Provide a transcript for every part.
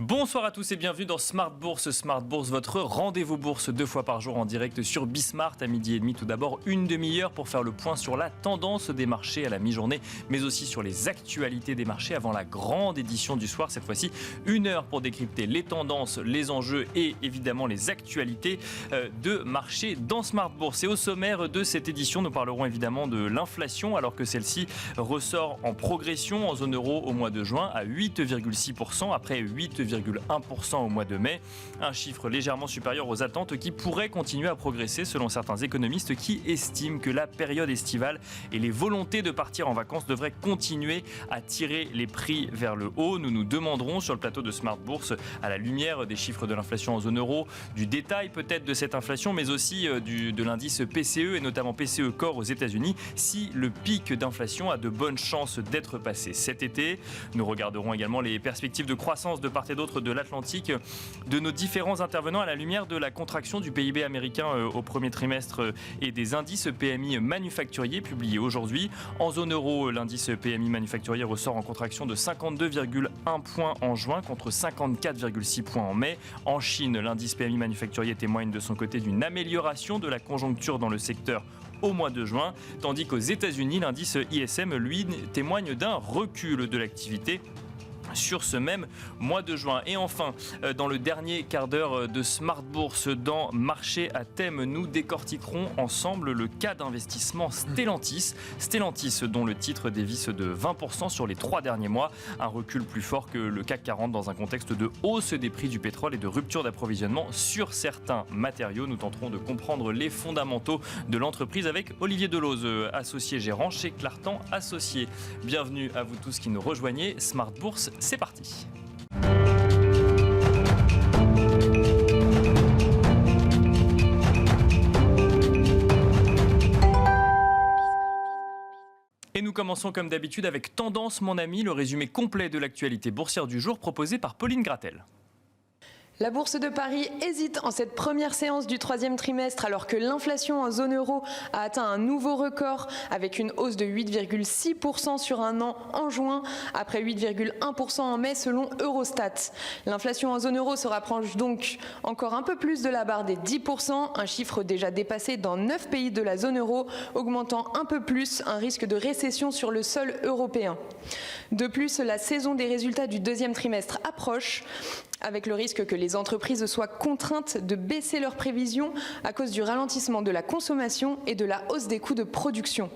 Bonsoir à tous et bienvenue dans Smart Bourse. Smart Bourse, votre rendez-vous bourse 2 fois par jour en direct sur Bismart à midi et demi. Tout d'abord, une demi-heure pour faire le point sur la tendance des marchés à la mi-journée, mais aussi sur les actualités des marchés avant la grande édition du soir. Cette fois-ci, 1 heure pour décrypter les tendances, les enjeux et évidemment les actualités de marché dans Smart Bourse. Et au sommaire de cette édition, nous parlerons évidemment de l'inflation alors que celle-ci ressort en progression en zone euro au mois de juin à 8,6% après 8,1% au mois de mai. Un chiffre légèrement supérieur aux attentes qui pourrait continuer à progresser selon certains économistes qui estiment que la période estivale et les volontés de partir en vacances devraient continuer à tirer les prix vers le haut. Nous nous demanderons sur le plateau de Smart Bourse, à la lumière des chiffres de l'inflation en zone euro, du détail peut-être de cette inflation, mais aussi de l'indice PCE et notamment PCE Core aux États-Unis, si le pic d'inflation a de bonnes chances d'être passé cet été. Nous regarderons également les perspectives de croissance de part et d'autre de l'Atlantique de nos différents intervenants à la lumière de la contraction du PIB américain au premier trimestre et des indices PMI manufacturiers publiés aujourd'hui. En zone euro, l'indice PMI manufacturier ressort en contraction de 52,1 points en juin contre 54,6 points en mai. En Chine, l'indice PMI manufacturier témoigne de son côté d'une amélioration de la conjoncture dans le secteur au mois de juin, tandis qu'aux États-Unis, l'indice ISM, lui, témoigne d'un recul de l'activité sur ce même mois de juin. Et enfin, dans le dernier quart d'heure de Smart Bourse, dans Marché à thème, nous décortiquerons ensemble le cas d'investissement Stellantis. Stellantis, dont le titre dévisse de 20% sur les 3 derniers mois, un recul plus fort que le CAC 40 dans un contexte de hausse des prix du pétrole et de rupture d'approvisionnement sur certains matériaux. Nous tenterons de comprendre les fondamentaux de l'entreprise avec Olivier Delose, associé gérant chez Clartan Associés. Bienvenue à vous tous qui nous rejoignez. Smart Bourse, c'est parti. Et nous commençons comme d'habitude avec Tendance mon ami, le résumé complet de l'actualité boursière du jour proposé par Pauline Gratel. La Bourse de Paris hésite en cette première séance du troisième trimestre alors que l'inflation en zone euro a atteint un nouveau record avec une hausse de 8,6% sur un an en juin après 8,1% en mai selon Eurostat. L'inflation en zone euro se rapproche donc encore un peu plus de la barre des 10%, un chiffre déjà dépassé dans 9 pays de la zone euro, augmentant un peu plus un risque de récession sur le sol européen. De plus, la saison des résultats du deuxième trimestre approche, avec le risque que les entreprises soient contraintes de baisser leurs prévisions à cause du ralentissement de la consommation et de la hausse des coûts de production.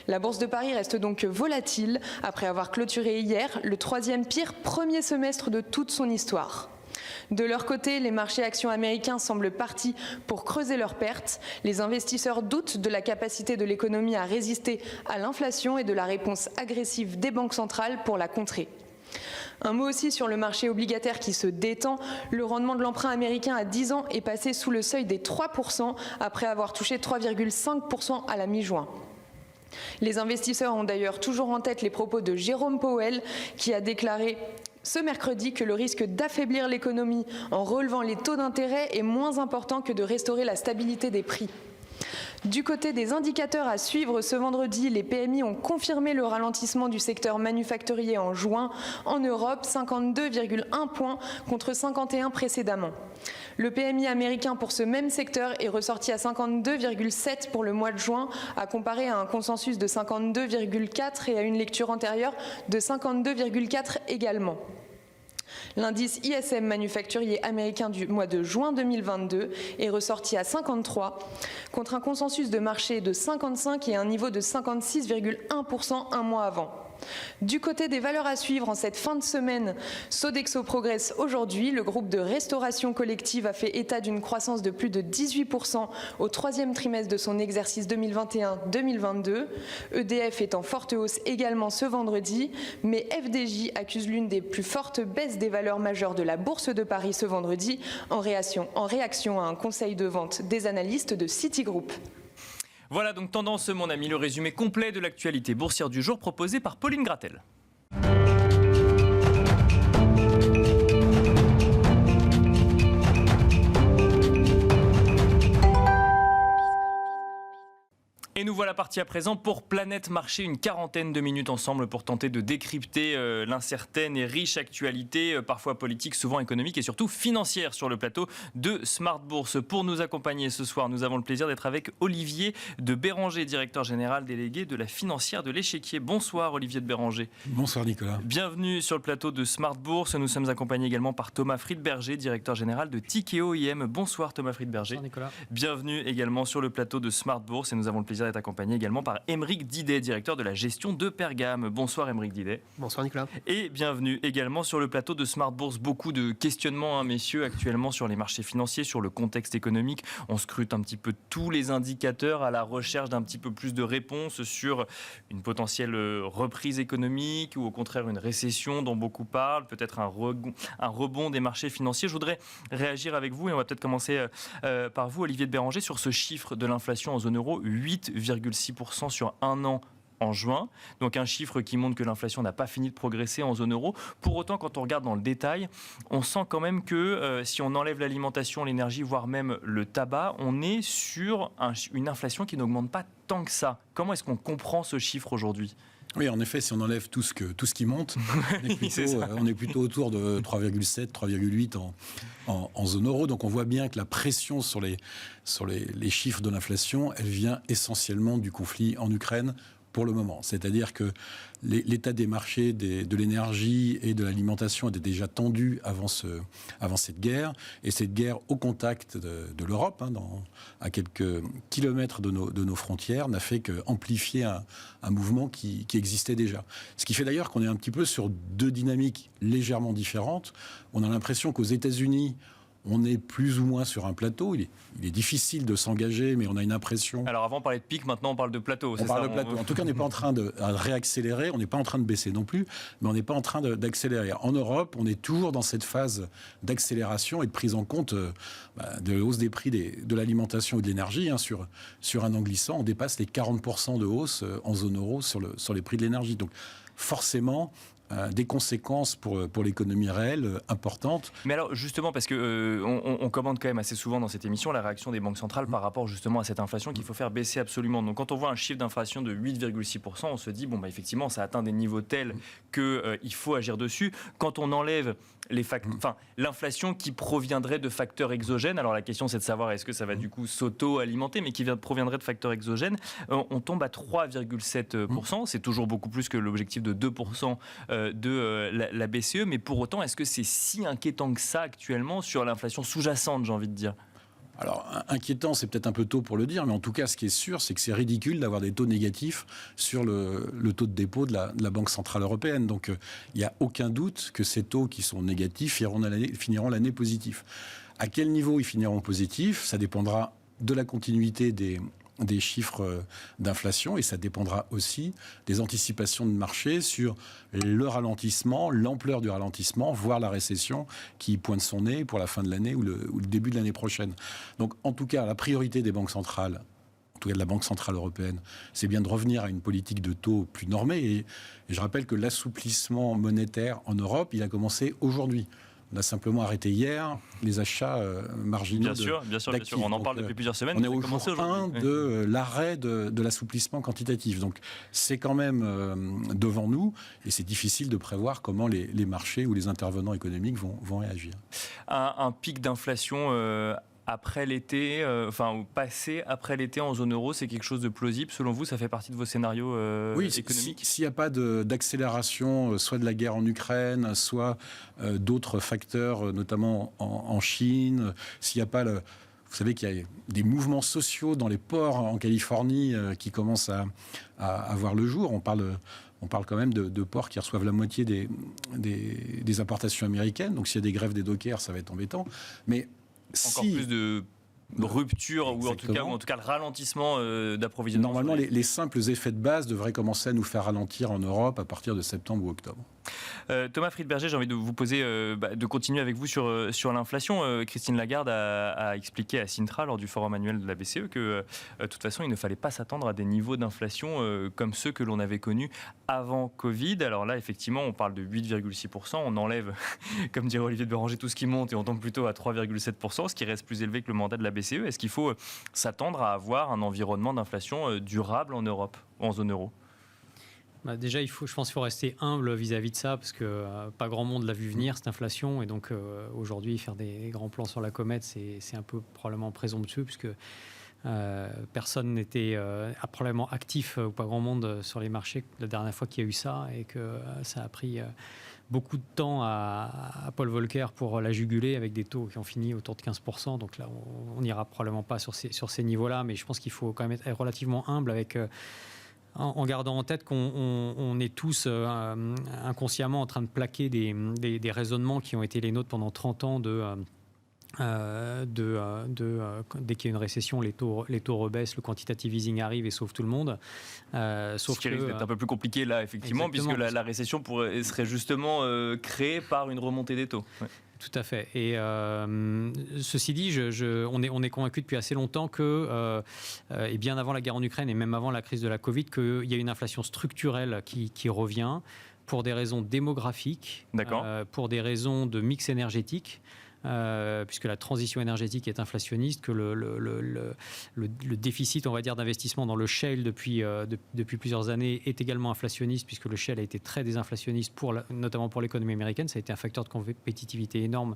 La Bourse de Paris reste donc volatile après avoir clôturé hier le troisième pire premier semestre de toute son histoire. De leur côté, les marchés actions américains semblent partis pour creuser leurs pertes. Les investisseurs doutent de la capacité de l'économie à résister à l'inflation et de la réponse agressive des banques centrales pour la contrer. Un mot aussi sur le marché obligataire qui se détend. Le rendement de l'emprunt américain à 10 ans est passé sous le seuil des 3% après avoir touché 3,5% à la mi-juin. Les investisseurs ont d'ailleurs toujours en tête les propos de Jérôme Powell qui a déclaré ce mercredi que le risque d'affaiblir l'économie en relevant les taux d'intérêt est moins important que de restaurer la stabilité des prix. Du côté des indicateurs à suivre, ce vendredi, les PMI ont confirmé le ralentissement du secteur manufacturier en juin. En Europe, 52,1 points contre 51 précédemment. Le PMI américain pour ce même secteur est ressorti à 52,7 pour le mois de juin, à comparer à un consensus de 52,4 et à une lecture antérieure de 52,4 également. L'indice ISM manufacturier américain du mois de juin 2022 est ressorti à 53, contre un consensus de marché de 55 et un niveau de 56,1% un mois avant. Du côté des valeurs à suivre en cette fin de semaine, Sodexo progresse aujourd'hui. Le groupe de restauration collective a fait état d'une croissance de plus de 18% au troisième trimestre de son exercice 2021-2022. EDF est en forte hausse également ce vendredi, mais FDJ accuse l'une des plus fortes baisses des valeurs majeures de la Bourse de Paris ce vendredi en réaction à un conseil de vente des analystes de Citigroup. Voilà donc Tendance mon ami, le résumé complet de l'actualité boursière du jour proposé par Pauline Gratel. Et nous voilà partis à présent pour Planète Marché, une quarantaine de minutes ensemble pour tenter de décrypter l'incertaine et riche actualité, parfois politique, souvent économique et surtout financière sur le plateau de Smart Bourse. Pour nous accompagner ce soir, nous avons le plaisir d'être avec Olivier de Béranger, directeur général délégué de la financière de l'Échiquier. Bonsoir Olivier de Béranger. Bonsoir Nicolas. Bienvenue sur le plateau de Smart Bourse. Nous sommes accompagnés également par Thomas Friedberger, directeur général de Tikeo IM. Bonsoir Thomas Friedberger. Bonsoir Nicolas. Bienvenue également sur le plateau de Smart Bourse et nous avons le plaisir d'être accompagné également par Aymeric Didet, directeur de la gestion de Pergame. Bonsoir Aymeric Didet. Bonsoir Nicolas. Et bienvenue également sur le plateau de Smart Bourse. Beaucoup de questionnements, messieurs, actuellement sur les marchés financiers, sur le contexte économique. On scrute un petit peu tous les indicateurs à la recherche d'un petit peu plus de réponses sur une potentielle reprise économique ou au contraire une récession dont beaucoup parlent, peut-être un rebond des marchés financiers. Je voudrais réagir avec vous et on va peut-être commencer par vous, Olivier de Béranger, sur ce chiffre de l'inflation en zone euro, 8,6% sur un an en juin. Donc un chiffre qui montre que l'inflation n'a pas fini de progresser en zone euro. Pour autant, quand on regarde dans le détail, on sent quand même que si on enlève l'alimentation, l'énergie, voire même le tabac, on est sur une inflation qui n'augmente pas tant que ça. Comment est-ce qu'on comprend ce chiffre aujourd'hui ? Oui, en effet, si on enlève tout ce qui monte, on est plutôt autour de 3,7, 3,8 en zone euro. Donc on voit bien que la pression sur les chiffres de l'inflation, elle vient essentiellement du conflit en Ukraine pour le moment. C'est-à-dire que l'état des marchés de l'énergie et de l'alimentation était déjà tendu avant cette guerre. Et cette guerre au contact de l'Europe, à quelques kilomètres de nos frontières, n'a fait qu'amplifier un mouvement qui existait déjà. Ce qui fait d'ailleurs qu'on est un petit peu sur deux dynamiques légèrement différentes. On a l'impression qu'aux États-Unis, on est plus ou moins sur un plateau. Il est difficile de s'engager, mais on a une impression... Alors avant on parlait de pic, maintenant on parle de plateau. On parle de plateau. En tout cas, on n'est pas en train de réaccélérer, on n'est pas en train de baisser non plus, mais on n'est pas en train d'accélérer. En Europe, on est toujours dans cette phase d'accélération et de prise en compte de la hausse des prix de l'alimentation et de l'énergie. Sur un an glissant, on dépasse les 40% de hausse en zone euro sur les prix de l'énergie. Donc forcément... des conséquences pour l'économie réelle importantes. Mais alors justement, parce que on commande quand même assez souvent dans cette émission la réaction des banques centrales par rapport justement à cette inflation qu'il faut faire baisser absolument. Donc quand on voit un chiffre d'inflation de 8,6%, on se dit effectivement ça atteint des niveaux tels qu'il faut agir dessus. Quand on enlève l'inflation qui proviendrait de facteurs exogènes, alors la question c'est de savoir est-ce que ça va du coup s'auto-alimenter, mais qui proviendrait de facteurs exogènes, on tombe à 3,7%. C'est toujours beaucoup plus que l'objectif de 2% de la BCE, mais pour autant, est-ce que c'est si inquiétant que ça actuellement sur l'inflation sous-jacente, j'ai envie de dire ? Alors, inquiétant, c'est peut-être un peu tôt pour le dire, mais en tout cas, ce qui est sûr, c'est que c'est ridicule d'avoir des taux négatifs sur le taux de dépôt de la Banque Centrale Européenne. Donc, il n'y a aucun doute que ces taux qui sont négatifs finiront l'année positifs. À quel niveau ils finiront positifs ? Ça dépendra de la continuité des chiffres d'inflation et ça dépendra aussi des anticipations de marché sur le ralentissement, l'ampleur du ralentissement, voire la récession qui pointe son nez pour la fin de l'année ou le début de l'année prochaine. Donc en tout cas, la priorité des banques centrales, en tout cas de la Banque Centrale Européenne, c'est bien de revenir à une politique de taux plus normée et je rappelle que l'assouplissement monétaire en Europe, il a commencé aujourd'hui. On a simplement arrêté hier les achats marginaux bien sûr. On en parle depuis plusieurs semaines. On est au jour 1 de l'arrêt de l'assouplissement quantitatif. Donc c'est quand même devant nous et c'est difficile de prévoir comment les marchés ou les intervenants économiques vont réagir. Un pic d'inflation après l'été, ou passé après l'été en zone euro, c'est quelque chose de plausible selon vous? Ça fait partie de vos scénarios économiques? S'il n'y a pas d'accélération, soit de la guerre en Ukraine, soit d'autres facteurs, notamment en Chine, s'il n'y a pas vous savez qu'il y a des mouvements sociaux dans les ports en Californie qui commencent à voir le jour. On parle quand même de ports qui reçoivent la moitié des importations américaines. Donc s'il y a des grèves des dockers, ça va être embêtant. Mais encore plus de rupture ou en tout cas le ralentissement d'approvisionnement. Normalement, les simples effets de base devraient commencer à nous faire ralentir en Europe à partir de septembre ou octobre. Thomas Friedberger, j'ai envie de vous poser, de continuer avec vous sur l'inflation. Christine Lagarde a expliqué à Sintra lors du forum annuel de la BCE que de toute façon il ne fallait pas s'attendre à des niveaux d'inflation comme ceux que l'on avait connus avant Covid. Alors là effectivement on parle de 8,6%, on enlève comme dirait Olivier de Béranger tout ce qui monte et on tombe plutôt à 3,7%, ce qui reste plus élevé que le mandat de la BCE BCE. Est-ce qu'il faut s'attendre à avoir un environnement d'inflation durable en Europe, en zone euro ? Déjà, je pense qu'il faut rester humble vis-à-vis de ça, parce que pas grand monde l'a vu venir, cette inflation. Et donc, aujourd'hui, faire des grands plans sur la comète, c'est un peu probablement présomptueux, puisque personne n'était probablement actif, ou pas grand monde, sur les marchés la dernière fois qu'il y a eu ça, et que ça a pris beaucoup de temps à Paul Volcker pour la juguler, avec des taux qui ont fini autour de 15%. Donc là, on n'ira probablement pas sur ces niveaux-là, mais je pense qu'il faut quand même être relativement humble avec... en gardant en tête qu'on est tous inconsciemment en train de plaquer des raisonnements qui ont été les nôtres pendant 30 ans dès qu'il y a une récession, les taux rebaissent, le quantitative easing arrive et sauve tout le monde. Sauf ce qui risque d'être un peu plus compliqué là, effectivement, puisque la récession serait justement créée par une remontée des taux. Ouais. Tout à fait. Et ceci dit, on est convaincu depuis assez longtemps que, et bien avant la guerre en Ukraine et même avant la crise de la Covid, qu'il y a une inflation structurelle qui revient pour des raisons démographiques, pour des raisons de mix énergétique. Puisque la transition énergétique est inflationniste, que le déficit, on va dire, d'investissement dans le shale depuis plusieurs années est également inflationniste, puisque le shale a été très désinflationniste, notamment pour l'économie américaine. Ça a été un facteur de compétitivité énorme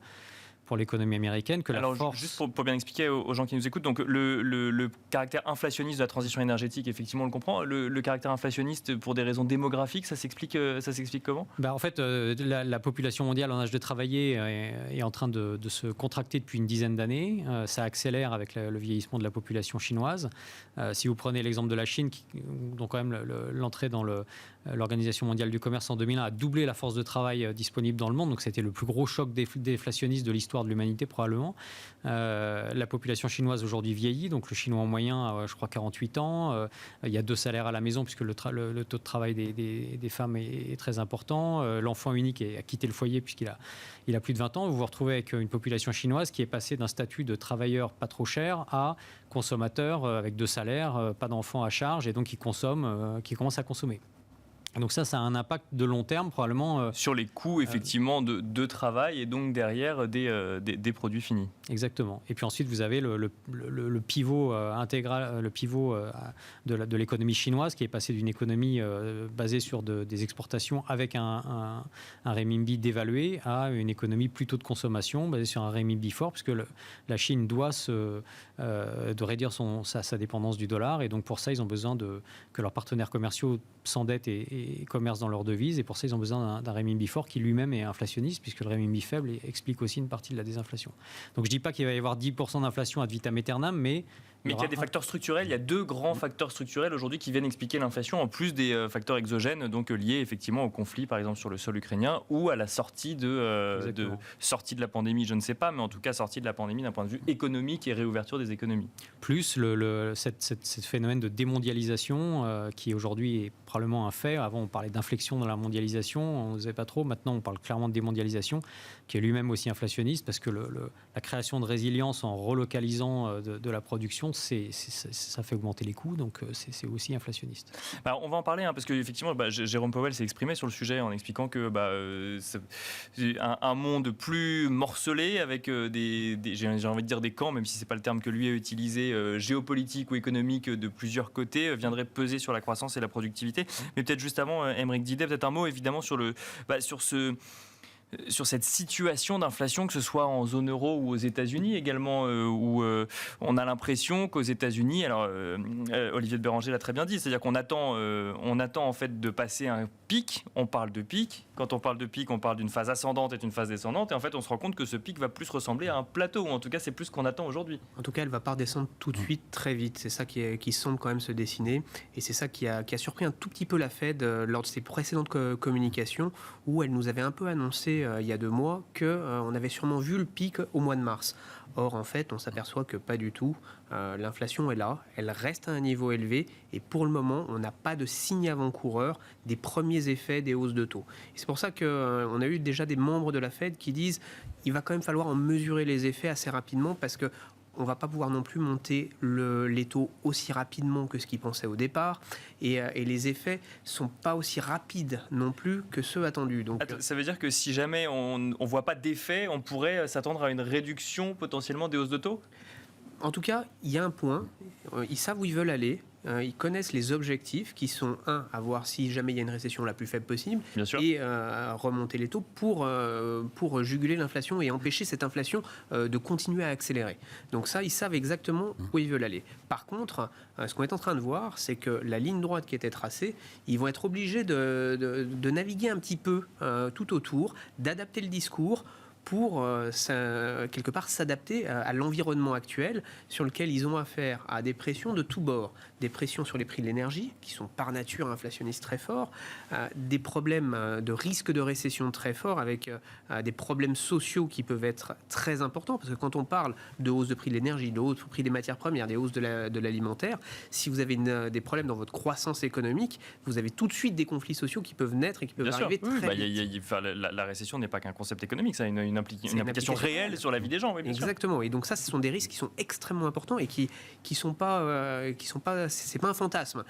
pour l'économie américaine. Juste pour bien expliquer aux gens qui nous écoutent, donc le caractère inflationniste de la transition énergétique, effectivement, on le comprend. Le caractère inflationniste pour des raisons démographiques, ça s'explique comment ? En fait, la population mondiale en âge de travailler est en train de se contracter depuis une dizaine d'années. Ça accélère avec le vieillissement de la population chinoise. Si vous prenez l'exemple de la Chine, dont quand même l'entrée dans l'Organisation mondiale du commerce en 2001 a doublé la force de travail disponible dans le monde. Donc c'était le plus gros choc déflationniste de l'histoire de l'humanité probablement. La population chinoise aujourd'hui vieillit, donc le chinois en moyen a, je crois, 48 ans. Il y a 2 salaires à la maison puisque le taux de travail des femmes est très important. L'enfant unique a quitté le foyer puisqu'il a plus de 20 ans. Vous vous retrouvez avec une population chinoise qui est passée d'un statut de travailleur pas trop cher à consommateur avec 2 salaires, pas d'enfants à charge et donc qui commence à consommer. Donc ça a un impact de long terme probablement. Sur les coûts effectivement de travail et donc derrière des produits finis. Exactement. Et puis ensuite vous avez le pivot intégral, le pivot de l'économie chinoise qui est passé d'une économie basée sur des exportations avec un renminbi dévalué à une économie plutôt de consommation basée sur un renminbi fort, puisque la Chine doit de réduire sa dépendance du dollar, et donc pour ça ils ont besoin que leurs partenaires commerciaux s'endettent et commercent dans leur devise, et pour ça ils ont besoin d'un renminbi fort qui lui-même est inflationniste, puisque le renminbi faible explique aussi une partie de la désinflation. Donc je ne dis pas qu'il va y avoir 10% d'inflation ad vitam aeternam, mais qu'il y a des facteurs structurels. Il y a 2 grands facteurs structurels aujourd'hui qui viennent expliquer l'inflation, en plus des facteurs exogènes, donc liés effectivement au conflit, par exemple sur le sol ukrainien, ou à la sortie de la pandémie, je ne sais pas, mais en tout cas sortie de la pandémie d'un point de vue économique et réouverture des économies. Plus cette phénomène de démondialisation qui aujourd'hui est probablement un fait. Avant on parlait d'inflexion dans la mondialisation, on ne savait pas trop. Maintenant on parle clairement de démondialisation, qui est lui-même aussi inflationniste, parce que la création de résilience en relocalisant de la production, ça fait augmenter les coûts, donc c'est aussi inflationniste. On va en parler, parce qu'effectivement, Jérôme Powell s'est exprimé sur le sujet en expliquant que c'est un monde plus morcelé, avec j'ai envie de dire des camps, même si ce n'est pas le terme que lui a utilisé, géopolitique ou économique de plusieurs côtés, viendrait peser sur la croissance et la productivité. Mais peut-être juste avant, Aymeric Didet, peut-être un mot évidemment sur cette situation d'inflation, que ce soit en zone euro ou aux États-Unis également, où on a l'impression qu'aux États-Unis, alors Olivier de Béranger l'a très bien dit, c'est-à-dire qu'on attend en fait de passer un pic. On parle de pic. Quand on parle de pic, on parle d'une phase ascendante et d'une phase descendante. Et en fait, on se rend compte que ce pic va plus ressembler à un plateau, ou en tout cas, c'est plus ce qu'on attend aujourd'hui. En tout cas, elle ne va pas redescendre tout de suite, très vite. C'est ça qui semble quand même se dessiner. Et c'est ça qui a surpris un tout petit peu la Fed lors de ses précédentes communications, où elle nous avait un peu annoncé il y a 2 mois qu'on avait sûrement vu le pic au mois de mars. Or, en fait, on s'aperçoit que pas du tout. L'inflation est là, elle reste à un niveau élevé, et pour le moment, on n'a pas de signe avant-coureur des premiers effets des hausses de taux. Et c'est pour ça qu'on a eu déjà des membres de la Fed qui disent qu'il va quand même falloir en mesurer les effets assez rapidement, parce que on ne va pas pouvoir non plus monter les taux aussi rapidement que ce qu'ils pensaient au départ, et les effets ne sont pas aussi rapides non plus que ceux attendus. Donc, ça veut dire que si jamais on ne voit pas d'effet, on pourrait s'attendre à une réduction potentiellement des hausses de taux ? En tout cas, il y a un point, ils savent où ils veulent aller. Ils connaissent les objectifs qui sont, à voir si jamais il y a une récession la plus faible possible, Bien sûr. et remonter les taux pour juguler l'inflation et empêcher cette inflation de continuer à accélérer. Donc ça, ils savent exactement où ils veulent aller. Par contre, ce qu'on est en train de voir, c'est que la ligne droite qui était tracée, ils vont être obligés de naviguer un petit peu tout autour, d'adapter le discours pour quelque part s'adapter à l'environnement actuel sur lequel ils ont affaire à des pressions de tous bords. Des pressions sur les prix de l'énergie, qui sont par nature inflationnistes très forts, des problèmes de risque de récession très forts, avec des problèmes sociaux qui peuvent être très importants, parce que quand on parle de hausse de prix de l'énergie, de hausse de prix des matières premières, des hausses de l'alimentaire, si vous avez des problèmes dans votre croissance économique, vous avez tout de suite des conflits sociaux qui peuvent naître et qui peuvent Bien arriver sûr. très Oui, vite. la récession n'est pas qu'un concept économique, ça a une application application réelle réelle sur la vie des gens. Oui, bien sûr. Exactement. Et donc ça, ce sont des risques qui sont extrêmement importants et qui sont pas, c'est pas un fantasme.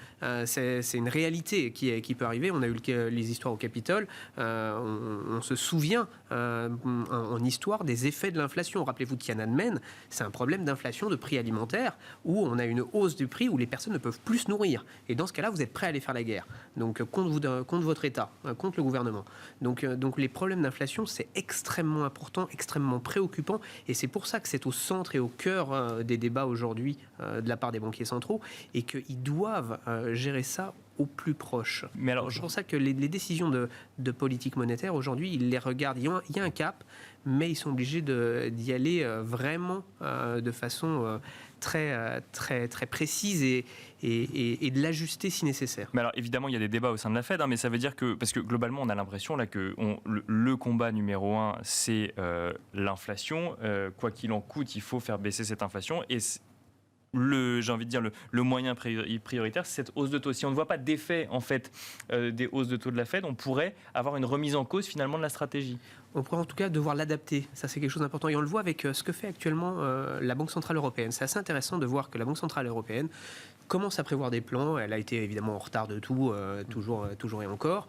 C'est une réalité qui peut arriver. On a eu les histoires au Capitole. On se souvient en histoire des effets de l'inflation. Rappelez-vous Tiananmen, c'est un problème d'inflation de prix alimentaires où on a une hausse du prix où les personnes ne peuvent plus se nourrir. Et dans ce cas-là, vous êtes prêt à aller faire la guerre. Donc contre votre État, contre le gouvernement. Donc les problèmes d'inflation, c'est extrêmement important, extrêmement préoccupant, et c'est pour ça que c'est au centre et au cœur des débats aujourd'hui de la part des banquiers centraux, et qu'ils doivent gérer ça au plus proche. Mais alors, c'est pour ça que les décisions de politique monétaire, aujourd'hui, ils les regardent, il y a un cap, mais ils sont obligés d'y aller vraiment de façon très précise et de l'ajuster si nécessaire. Mais alors évidemment il y a des débats au sein de la Fed, mais ça veut dire que, parce que globalement on a l'impression là que le combat numéro 1 c'est l'inflation, quoi qu'il en coûte il faut faire baisser cette inflation, et j'ai envie de dire le moyen prioritaire, c'est cette hausse de taux. Si on ne voit pas d'effet en fait des hausses de taux de la Fed, on pourrait avoir une remise en cause finalement de la stratégie. On pourrait en tout cas devoir l'adapter. Ça, c'est quelque chose d'important. Et on le voit avec ce que fait actuellement la Banque Centrale Européenne. C'est assez intéressant de voir que la Banque Centrale Européenne commence à prévoir des plans. Elle a été évidemment en retard de tout, toujours et encore.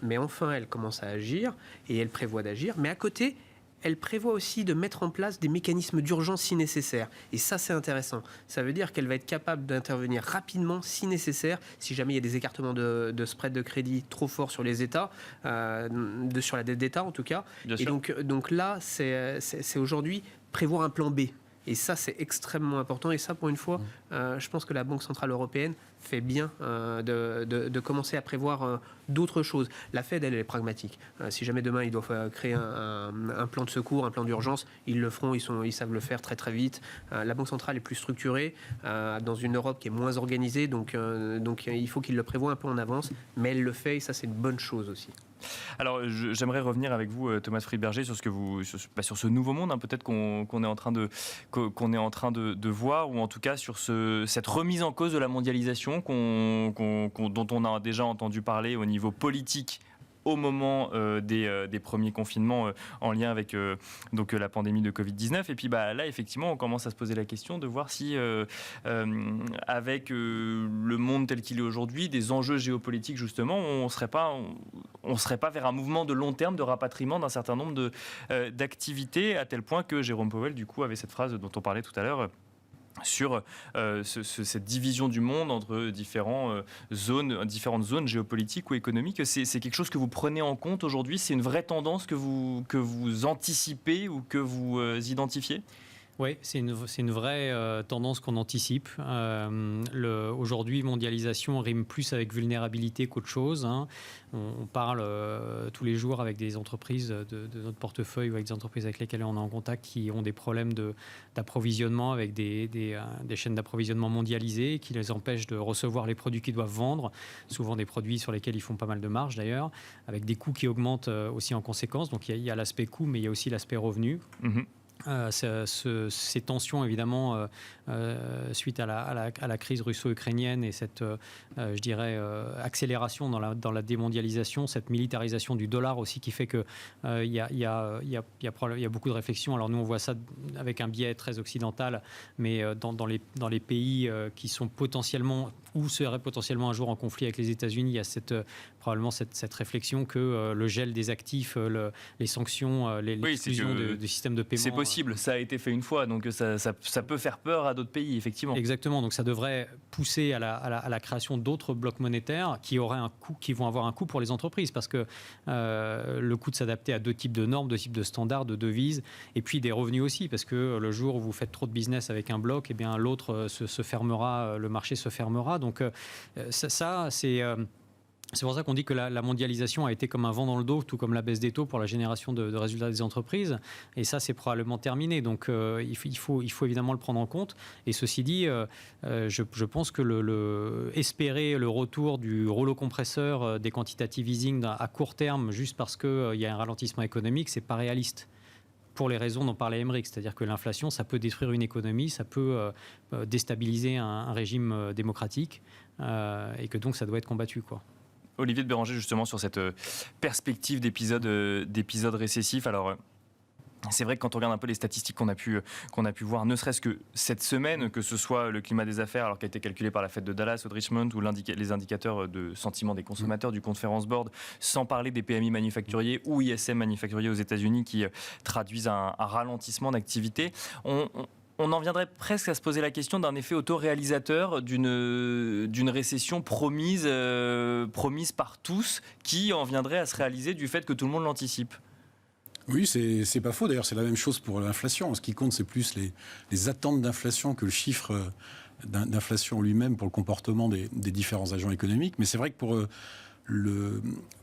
Mais enfin, elle commence à agir et elle prévoit d'agir. Mais à côté, elle prévoit aussi de mettre en place des mécanismes d'urgence si nécessaire. Et ça, c'est intéressant. Ça veut dire qu'elle va être capable d'intervenir rapidement si nécessaire, si jamais il y a des écartements de spread de crédit trop forts sur les États, sur la dette d'État en tout cas. Bien et sûr. donc là, c'est aujourd'hui prévoir un plan B. Et ça, c'est extrêmement important. Et ça, pour une fois, je pense que la Banque Centrale Européenne fait bien de commencer à prévoir d'autres choses. La Fed, elle est pragmatique. Si jamais demain, ils doivent créer un plan de secours, un plan d'urgence, ils le feront, ils savent le faire très très vite. La Banque Centrale est plus structurée, dans une Europe qui est moins organisée, donc il faut qu'ils le prévoient un peu en avance, mais elle le fait, et ça, c'est une bonne chose aussi. Alors, j'aimerais revenir avec vous, Thomas Friedberger, sur sur ce nouveau monde, peut-être qu'on est en train de voir, ou en tout cas sur cette remise en cause de la mondialisation dont on a déjà entendu parler au niveau politique au moment des premiers confinements en lien avec la pandémie de Covid-19. Et puis là, effectivement, on commence à se poser la question de voir si, avec le monde tel qu'il est aujourd'hui, des enjeux géopolitiques, justement, on serait pas vers un mouvement de long terme de rapatriement d'un certain nombre d'activités, à tel point que Jérôme Powell, du coup, avait cette phrase dont on parlait tout à l'heure, sur cette division du monde entre différentes zones géopolitiques ou économiques. C'est quelque chose que vous prenez en compte aujourd'hui? C'est une vraie tendance que vous anticipez ou que vous identifiez? Oui, c'est une vraie tendance qu'on anticipe. Aujourd'hui, mondialisation rime plus avec vulnérabilité qu'autre chose. On parle tous les jours avec des entreprises de notre portefeuille ou avec des entreprises avec lesquelles on est en contact qui ont des problèmes d'approvisionnement avec des chaînes d'approvisionnement mondialisées qui les empêchent de recevoir les produits qu'ils doivent vendre, souvent des produits sur lesquels ils font pas mal de marge d'ailleurs, avec des coûts qui augmentent aussi en conséquence. Donc il y a l'aspect coût, mais il y a aussi l'aspect revenu. Mmh. Ces tensions, évidemment, suite à la crise russo-ukrainienne et cette, je dirais, accélération dans la démondialisation, cette militarisation du dollar aussi qui fait qu'il y a beaucoup de réflexions. Alors nous, on voit ça avec un biais très occidental, mais dans les pays qui sont potentiellement ou seraient potentiellement un jour en conflit avec les États-Unis, il y a probablement cette réflexion que le gel des actifs, les sanctions, l'exclusion des systèmes de paiement... C'est possible possible, ça a été fait une fois, donc ça peut faire peur à d'autres pays, effectivement. Exactement, donc ça devrait pousser à la création d'autres blocs monétaires qui vont avoir un coût pour les entreprises, parce que le coût de s'adapter à deux types de normes, deux types de standards, de devises, et puis des revenus aussi, parce que le jour où vous faites trop de business avec un bloc, eh bien l'autre se fermera, le marché se fermera. Donc c'est pour ça qu'on dit que la mondialisation a été comme un vent dans le dos, tout comme la baisse des taux pour la génération de résultats des entreprises. Et ça, c'est probablement terminé. Donc, il faut évidemment le prendre en compte. Et ceci dit, je pense que espérer le retour du rouleau compresseur des quantitative easing à court terme, juste parce qu'il y a un ralentissement économique, c'est pas réaliste. Pour les raisons dont parlait Aymeric, c'est-à-dire que l'inflation, ça peut détruire une économie, ça peut déstabiliser un régime démocratique, et que donc ça doit être combattu, quoi. Olivier de Béranger, justement, sur cette perspective d'épisode récessif. Alors, c'est vrai que quand on regarde un peu les statistiques qu'on a pu voir, ne serait-ce que cette semaine, que ce soit le climat des affaires, alors qui a été calculé par la Fed de Dallas ou de Richmond, ou les indicateurs de sentiment des consommateurs du Conference Board, sans parler des PMI manufacturiers ou ISM manufacturiers aux États-Unis qui traduisent un ralentissement d'activité. On en viendrait presque à se poser la question d'un effet autoréalisateur, d'une récession promise par tous, qui en viendrait à se réaliser du fait que tout le monde l'anticipe. Oui, c'est pas faux. D'ailleurs, c'est la même chose pour l'inflation. Ce qui compte, c'est plus les attentes d'inflation que le chiffre d'inflation lui-même pour le comportement des différents agents économiques. Mais c'est vrai que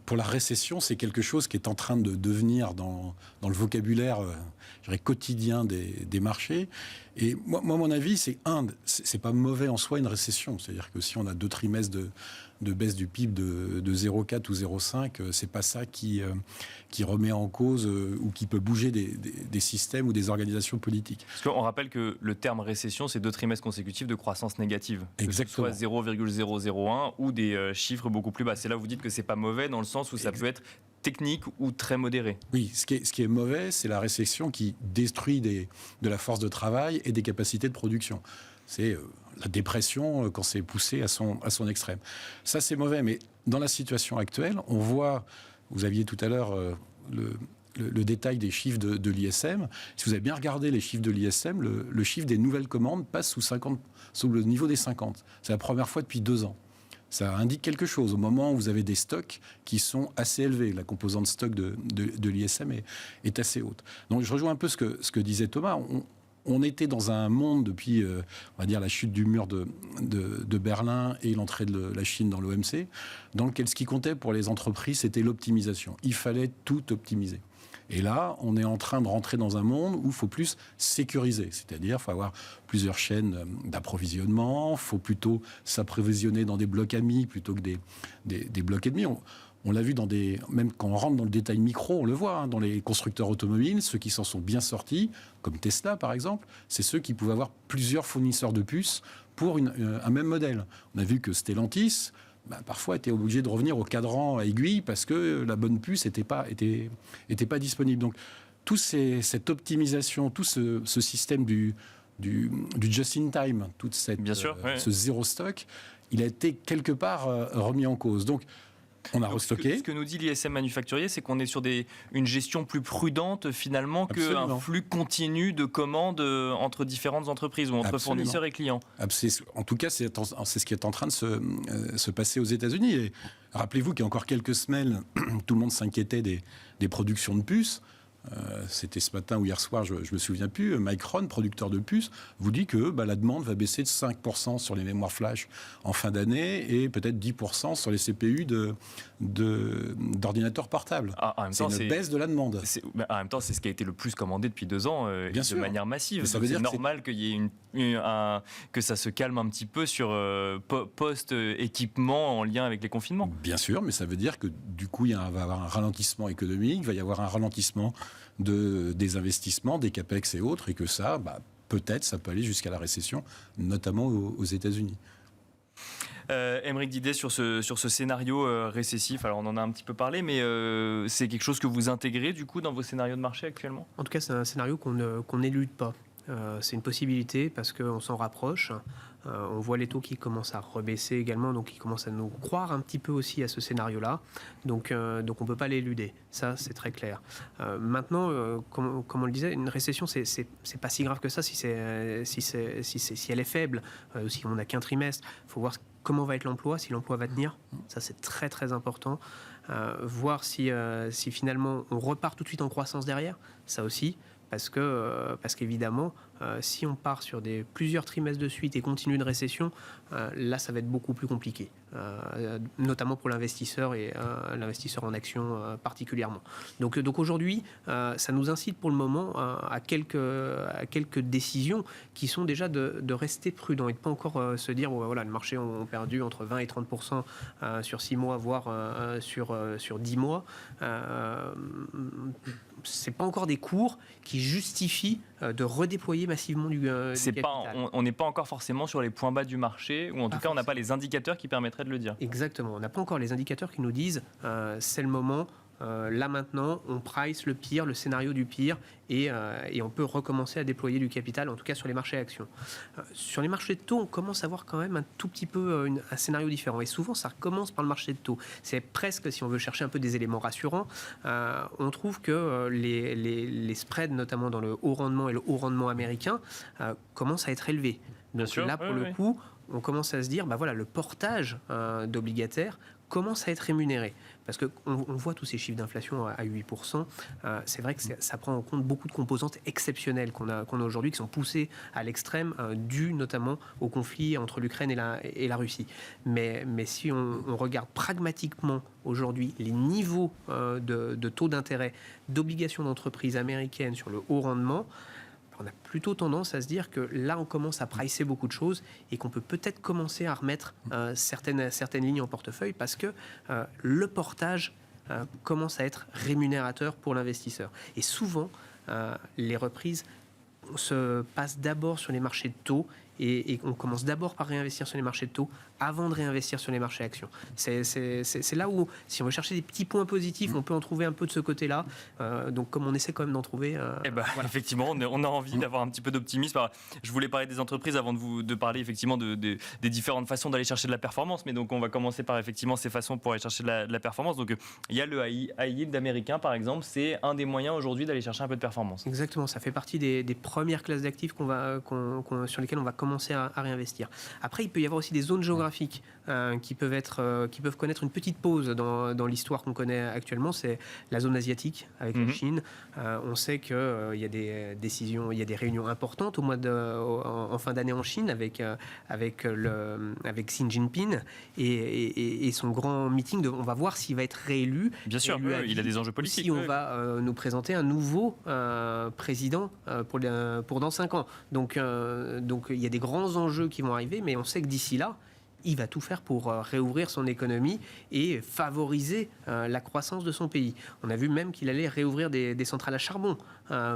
pour la récession, c'est quelque chose qui est en train de devenir dans le vocabulaire quotidien des marchés. Et moi, mon avis, c'est pas mauvais en soi une récession. C'est-à-dire que si on a 2 trimestres de baisse du PIB de 0,4 ou 0,5, c'est pas ça qui remet en cause ou qui peut bouger des systèmes ou des organisations politiques. Parce qu'on rappelle que le terme récession, c'est 2 trimestres consécutifs de croissance négative. Exactement. Que ce soit 0,001 ou des chiffres beaucoup plus bas. C'est là où vous dites que c'est pas mauvais dans le sens où ça peut être technique ou très modéré. Oui, ce qui est mauvais, c'est la récession qui détruit de la force de travail et des capacités de production. C'est la dépression quand c'est poussé à son extrême. Ça, c'est mauvais, mais dans la situation actuelle, on voit, vous aviez tout à l'heure le détail des chiffres de l'ISM. Si vous avez bien regardé les chiffres de l'ISM, le chiffre des nouvelles commandes passe sous le niveau des 50. C'est la première fois depuis 2 ans. Ça indique quelque chose au moment où vous avez des stocks qui sont assez élevés. La composante stock de l'ISM est assez haute. Donc je rejoins un peu ce que disait Thomas. On était dans un monde depuis, on va dire, la chute du mur de Berlin et l'entrée de la Chine dans l'OMC, dans lequel ce qui comptait pour les entreprises, c'était l'optimisation. Il fallait tout optimiser. Et là, on est en train de rentrer dans un monde où il faut plus sécuriser. C'est-à-dire qu'il faut avoir plusieurs chaînes d'approvisionnement, il faut plutôt s'approvisionner dans des blocs amis plutôt que des blocs ennemis. On l'a vu même quand on rentre dans le détail micro, on le voit, dans les constructeurs automobiles, ceux qui s'en sont bien sortis, comme Tesla par exemple, c'est ceux qui pouvaient avoir plusieurs fournisseurs de puces pour un même modèle. On a vu que Stellantis, parfois était obligé de revenir au cadran à aiguille parce que la bonne puce n'était pas disponible. Donc, cette optimisation, tout ce système du just-in-time, ce zéro stock, il a été quelque part remis en cause. Donc, on a restocké. Ce que nous dit l'ISM manufacturier, c'est qu'on est sur une gestion plus prudente finalement qu'un flux continu de commandes entre différentes entreprises ou entre fournisseurs et clients. En tout cas, c'est ce qui est en train de se passer aux États-Unis. Et rappelez-vous qu'il y a encore quelques semaines, tout le monde s'inquiétait des productions de puces. C'était ce matin ou hier soir, je me souviens plus, Micron, producteur de puces, vous dit que la demande va baisser de 5% sur les mémoires flash en fin d'année et peut-être 10% sur les CPU d'ordinateurs portables. C'est une baisse de la demande. En même temps, c'est ce qui a été le plus commandé depuis 2 ans de manière massive. C'est normal qu'il y ait que ça se calme un petit peu sur post-équipement en lien avec les confinements. Bien sûr, mais ça veut dire que du coup, il va y avoir un ralentissement économique, il va y avoir un ralentissement des investissements, des capex et autres, et que ça, peut-être, ça peut aller jusqu'à la récession, notamment aux États-Unis. Aymeric Didet, sur ce scénario récessif, alors on en a un petit peu parlé, mais c'est quelque chose que vous intégrez du coup dans vos scénarios de marché actuellement ? En tout cas, c'est un scénario qu'on n'élude pas. C'est une possibilité parce qu'on s'en rapproche. On voit les taux qui commencent à rebaisser également, donc ils commencent à nous croire un petit peu aussi à ce scénario-là. Donc on ne peut pas l'éluder. Ça, c'est très clair. Maintenant, comme on le disait, une récession, c'est pas si grave que ça si elle est faible, si on n'a qu'un trimestre. Il faut voir comment va être l'emploi, si l'emploi va tenir. Ça, c'est très, très important. Voir si finalement on repart tout de suite en croissance derrière, ça aussi, parce qu'évidemment, si on part sur plusieurs trimestres de suite et continue une récession, là, ça va être beaucoup plus compliqué, notamment pour l'investisseur et l'investisseur en action particulièrement. Donc aujourd'hui, ça nous incite pour le moment à quelques décisions qui sont déjà de rester prudent et de ne pas encore se dire, voilà, le marché ont perdu entre 20 et 30% sur 6 mois, voire sur 10 mois. C'est pas encore des cours qui justifient de redéployer massivement du capital. On n'est pas encore forcément sur les points bas du marché, ou en tout cas on n'a pas les indicateurs qui permettraient de le dire. Exactement, on n'a pas encore les indicateurs qui nous disent c'est le moment, là maintenant on price le pire, le scénario du pire, et on peut recommencer à déployer du capital, en tout cas sur les marchés actions. Sur les marchés de taux, on commence à voir quand même un tout petit peu un scénario différent, et souvent ça commence par le marché de taux. C'est presque, si on veut chercher un peu des éléments rassurants, on trouve que les spreads, notamment dans le haut rendement et le haut rendement américain, commencent à être élevés. Bien sûr, là, pour le coup, on commence à se dire, voilà, le portage d'obligataires commence à être rémunéré. Parce qu'on voit tous ces chiffres d'inflation à 8%. C'est vrai que ça prend en compte beaucoup de composantes exceptionnelles qu'on a aujourd'hui, qui sont poussées à l'extrême, dues notamment au conflit entre l'Ukraine et la Russie. Mais si on regarde pragmatiquement aujourd'hui les niveaux de taux d'intérêt d'obligations d'entreprises américaines sur le haut rendement, on a plutôt tendance à se dire que là, on commence à pricer beaucoup de choses et qu'on peut peut-être commencer à remettre certaines lignes en portefeuille parce que le portage commence à être rémunérateur pour l'investisseur. Et souvent, les reprises se passent d'abord sur les marchés de taux et on commence d'abord par réinvestir sur les marchés de taux avant de réinvestir sur les marchés actions. C'est là où, si on veut chercher des petits points positifs, on peut en trouver un peu de ce côté-là. Donc, comme on essaie quand même d'en trouver... voilà. Effectivement, on a envie d'avoir un petit peu d'optimisme. Alors, je voulais parler des entreprises avant de parler effectivement des différentes façons d'aller chercher de la performance. Mais donc, on va commencer par effectivement ces façons pour aller chercher de la performance. Donc, il y a le high yield américain, par exemple. C'est un des moyens aujourd'hui d'aller chercher un peu de performance. Exactement. Ça fait partie des premières classes d'actifs sur lesquelles on va commencer à réinvestir. Après, il peut y avoir aussi des zones géographiques qui peuvent connaître une petite pause dans l'histoire qu'on connaît actuellement. C'est la zone asiatique avec la Chine. On sait qu'il y a des décisions, il y a des réunions importantes en fin d'année en Chine avec Xi Jinping et son grand meeting. On va voir s'il va être réélu. Bien sûr, il a des enjeux politiques. Si on va nous présenter un nouveau président pour dans 5 ans. Donc il y a des grands enjeux qui vont arriver, mais on sait que d'ici là, il va tout faire pour réouvrir son économie et favoriser la croissance de son pays. On a vu même qu'il allait réouvrir des centrales à charbon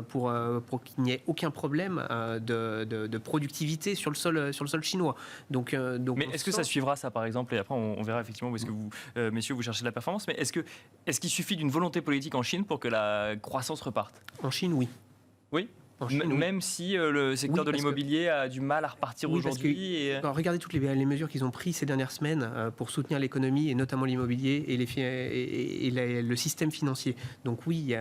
pour qu'il n'y ait aucun problème de productivité sur le sol chinois. Donc, mais est-ce que ça suivra ça, par exemple, et après on verra effectivement où est-ce que vous, messieurs, vous cherchez de la performance, mais est-ce qu'il suffit d'une volonté politique en Chine pour que la croissance reparte ? En Chine, oui. Oui. Même si le secteur de l'immobilier a du mal à repartir aujourd'hui. Regardez toutes les mesures qu'ils ont prises ces dernières semaines pour soutenir l'économie et notamment l'immobilier et le système financier. Donc oui,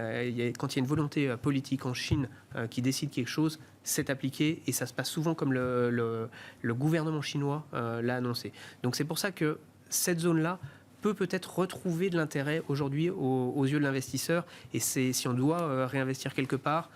quand il y a une volonté politique en Chine qui décide quelque chose, c'est appliqué et ça se passe souvent comme le gouvernement chinois l'a annoncé. Donc c'est pour ça que cette zone-là peut-être retrouver de l'intérêt aujourd'hui aux yeux de l'investisseur. Et si on doit réinvestir quelque part,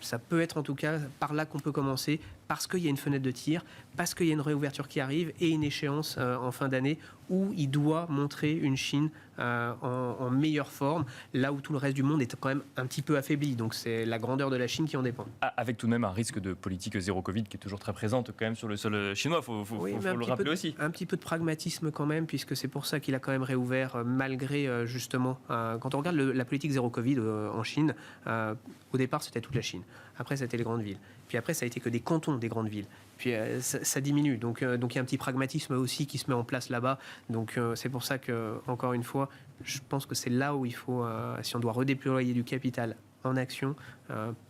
ça peut être en tout cas par là qu'on peut commencer, parce qu'il y a une fenêtre de tir, parce qu'il y a une réouverture qui arrive et une échéance en fin d'année où il doit montrer une Chine en meilleure forme, là où tout le reste du monde est quand même un petit peu affaibli. Donc c'est la grandeur de la Chine qui en dépend. Avec tout de même un risque de politique zéro Covid qui est toujours très présente quand même sur le sol chinois, il faut le rappeler aussi. Un petit peu de pragmatisme quand même, puisque c'est pour ça qu'il a quand même réouvert malgré justement... quand on regarde la politique zéro Covid en Chine, au départ c'était toute la Chine, après c'était les grandes villes, puis après ça a été que des cantons des grandes villes. Puis ça diminue, donc il y a un petit pragmatisme aussi qui se met en place là-bas. Donc c'est pour ça que, encore une fois, je pense que c'est là où il faut, si on doit redéployer du capital en action,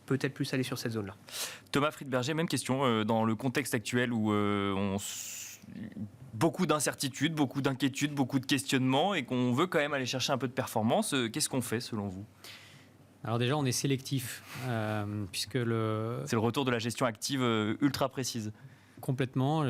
peut-être plus aller sur cette zone-là. Thomas Friedberger, même question, dans le contexte actuel où beaucoup d'incertitudes, beaucoup d'inquiétudes, beaucoup de questionnements et qu'on veut quand même aller chercher un peu de performance, qu'est-ce qu'on fait selon vous ? Alors déjà, on est sélectif, puisque C'est le retour de la gestion active ultra précise. Complètement.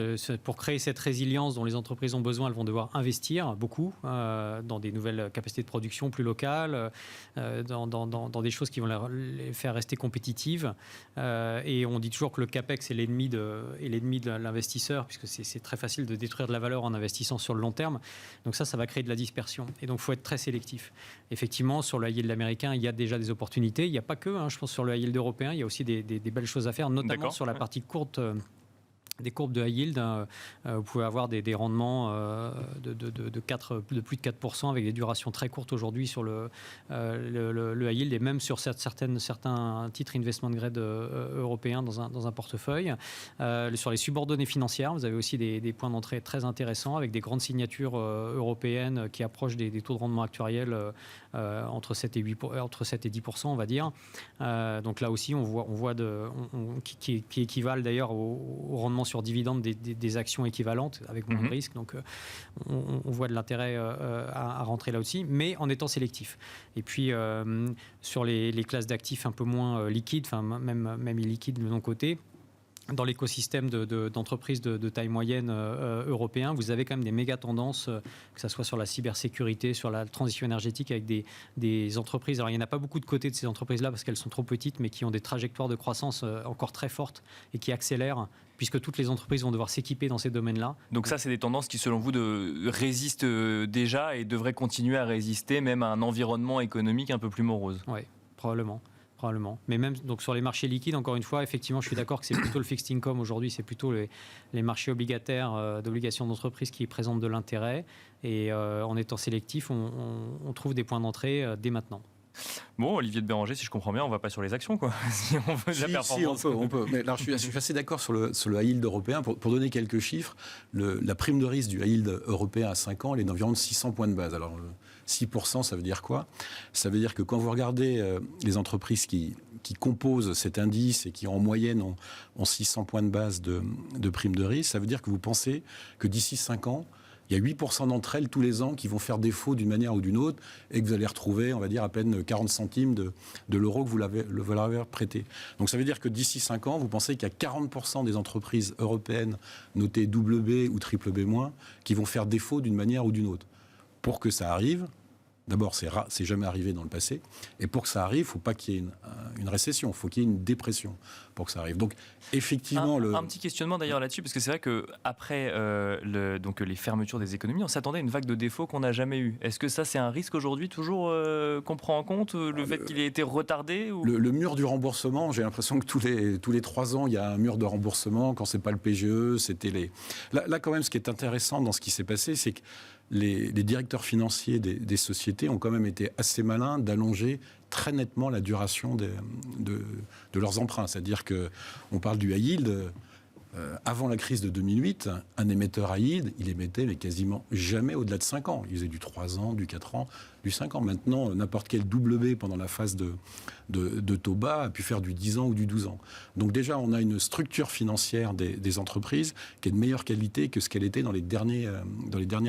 Pour créer cette résilience dont les entreprises ont besoin, elles vont devoir investir beaucoup dans des nouvelles capacités de production plus locales, dans des choses qui vont les faire rester compétitives. Et on dit toujours que le CAPEX est l'ennemi de l'investisseur, puisque c'est très facile de détruire de la valeur en investissant sur le long terme. Donc ça va créer de la dispersion. Et donc il faut être très sélectif. Effectivement, sur le high yield américain, il y a déjà des opportunités. Il n'y a pas que, je pense, sur le high yield européen, il y a aussi des belles choses à faire, notamment sur la partie courte. Des courbes de high yield, vous pouvez avoir des rendements de plus de 4% avec des durations très courtes aujourd'hui sur le high yield et même sur certains titres investment grade européens dans un portefeuille. Sur les subordonnées financières, vous avez aussi des points d'entrée très intéressants avec des grandes signatures européennes qui approchent des taux de rendement actuariels entre 7 et 10%, on va dire. Donc là aussi, on voit qui équivalent d'ailleurs au rendement sur dividendes des actions équivalentes avec moins de risque. Donc on voit de l'intérêt à rentrer là aussi, mais en étant sélectif. Et puis sur les classes d'actifs un peu moins liquides, enfin même illiquides de mon côté, dans l'écosystème d'entreprises de taille moyenne européen, vous avez quand même des méga tendances, que ce soit sur la cybersécurité, sur la transition énergétique, avec des entreprises. Alors, il n'y en a pas beaucoup de côté de ces entreprises-là parce qu'elles sont trop petites, mais qui ont des trajectoires de croissance encore très fortes et qui accélèrent, puisque toutes les entreprises vont devoir s'équiper dans ces domaines-là. Donc ça, c'est des tendances qui, selon vous, résistent déjà et devraient continuer à résister, même à un environnement économique un peu plus morose. Oui, probablement. Mais même donc sur les marchés liquides, encore une fois, effectivement, je suis d'accord que c'est plutôt le fixed income aujourd'hui, c'est plutôt les marchés obligataires d'obligations d'entreprise qui présentent de l'intérêt. Et en étant sélectif, on trouve des points d'entrée dès maintenant. Bon, Olivier de Béranger, si je comprends bien, on ne va pas sur les actions, quoi. Si on veut de la performance. Si, on peut. Mais alors, je suis assez d'accord sur le high yield européen. Pour donner quelques chiffres, la prime de risque du high yield européen à 5 ans, elle est d'environ de 600 points de base. Alors, 6%, ça veut dire quoi ? Ça veut dire que quand vous regardez les entreprises qui composent cet indice et qui, en moyenne, ont 600 points de base de prime de risque, ça veut dire que vous pensez que d'ici 5 ans, il y a 8% d'entre elles tous les ans qui vont faire défaut d'une manière ou d'une autre et que vous allez retrouver, on va dire, à peine 40 centimes de l'euro que vous leur avez prêté. Donc ça veut dire que d'ici 5 ans, vous pensez qu'il y a 40% des entreprises européennes notées BB ou BBB- qui vont faire défaut d'une manière ou d'une autre. Pour que ça arrive, d'abord, c'est jamais arrivé dans le passé. Et pour que ça arrive, il ne faut pas qu'il y ait une récession, il faut qu'il y ait une dépression pour que ça arrive. Donc, effectivement... Un petit questionnement d'ailleurs là-dessus, parce que c'est vrai qu'après les fermetures des économies, on s'attendait à une vague de défauts qu'on n'a jamais eue. Est-ce que ça, c'est un risque aujourd'hui toujours qu'on prend en compte, le fait qu'il ait été retardé ou... le mur du remboursement, j'ai l'impression que tous les 3 ans, il y a un mur de remboursement. Quand ce n'est pas le PGE, c'était les... Là, quand même, ce qui est intéressant dans ce qui s'est passé, c'est que les directeurs financiers des sociétés ont quand même été assez malins d'allonger très nettement la duration de leurs emprunts. C'est-à-dire qu'on parle du high yield. Avant la crise de 2008, un émetteur high yield, il émettait mais quasiment jamais au-delà de 5 ans. Il faisait du 3 ans, du 4 ans, du 5 ans. Maintenant, n'importe quel WB pendant la phase de taux bas a pu faire du 10 ans ou du 12 ans. Donc déjà, on a une structure financière des entreprises qui est de meilleure qualité que ce qu'elle était dans les derniers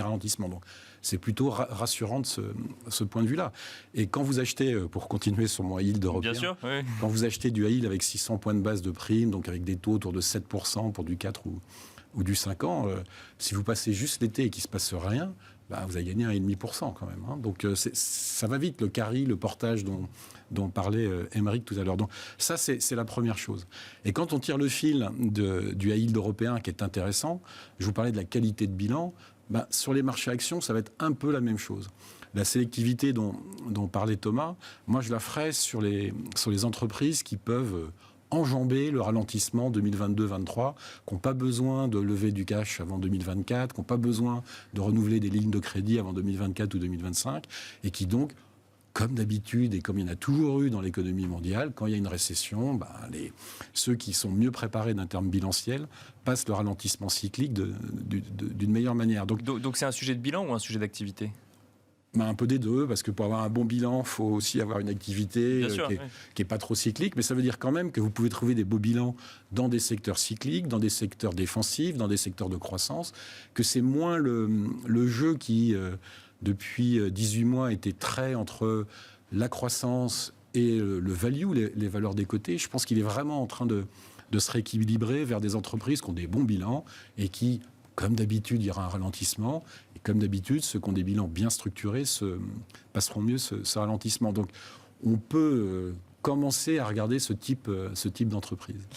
ralentissements. Donc c'est plutôt rassurant de ce point de vue-là. Et quand vous achetez, pour continuer sur mon high yield européen, bien sûr, oui. Quand vous achetez du high yield avec 600 points de base de prime, donc avec des taux autour de 7% pour du 4 ou du 5 ans, si vous passez juste l'été et qu'il ne se passe rien, vous avez gagné 1,5% quand même. Hein. Donc ça va vite, le carry, le portage dont parlait Émeric tout à l'heure. Donc ça, c'est la première chose. Et quand on tire le fil du high yield européen qui est intéressant, je vous parlais de la qualité de bilan, sur les marchés actions, ça va être un peu la même chose. La sélectivité dont parlait Thomas, moi je la ferais sur les entreprises qui peuvent enjamber le ralentissement 2022-2023, qui n'ont pas besoin de lever du cash avant 2024, qui n'ont pas besoin de renouveler des lignes de crédit avant 2024 ou 2025, et qui donc, comme d'habitude et comme il y en a toujours eu dans l'économie mondiale, quand il y a une récession, ceux qui sont mieux préparés d'un terme bilanciel passent le ralentissement cyclique d'une meilleure manière. Donc c'est un sujet de bilan ou un sujet d'activité ? Un peu des deux, parce que pour avoir un bon bilan, il faut aussi avoir une activité qui n'est pas trop cyclique. Mais ça veut dire quand même que vous pouvez trouver des beaux bilans dans des secteurs cycliques, dans des secteurs défensifs, dans des secteurs de croissance, que c'est moins le jeu qui, depuis 18 mois, était très entre la croissance et le value, les valeurs des côtés. Je pense qu'il est vraiment en train de se rééquilibrer vers des entreprises qui ont des bons bilans et qui, comme d'habitude, il y aura un ralentissement. Et comme d'habitude, ceux qui ont des bilans bien structurés passeront mieux ce ralentissement. Donc, on peut commencer à regarder ce type d'entreprise.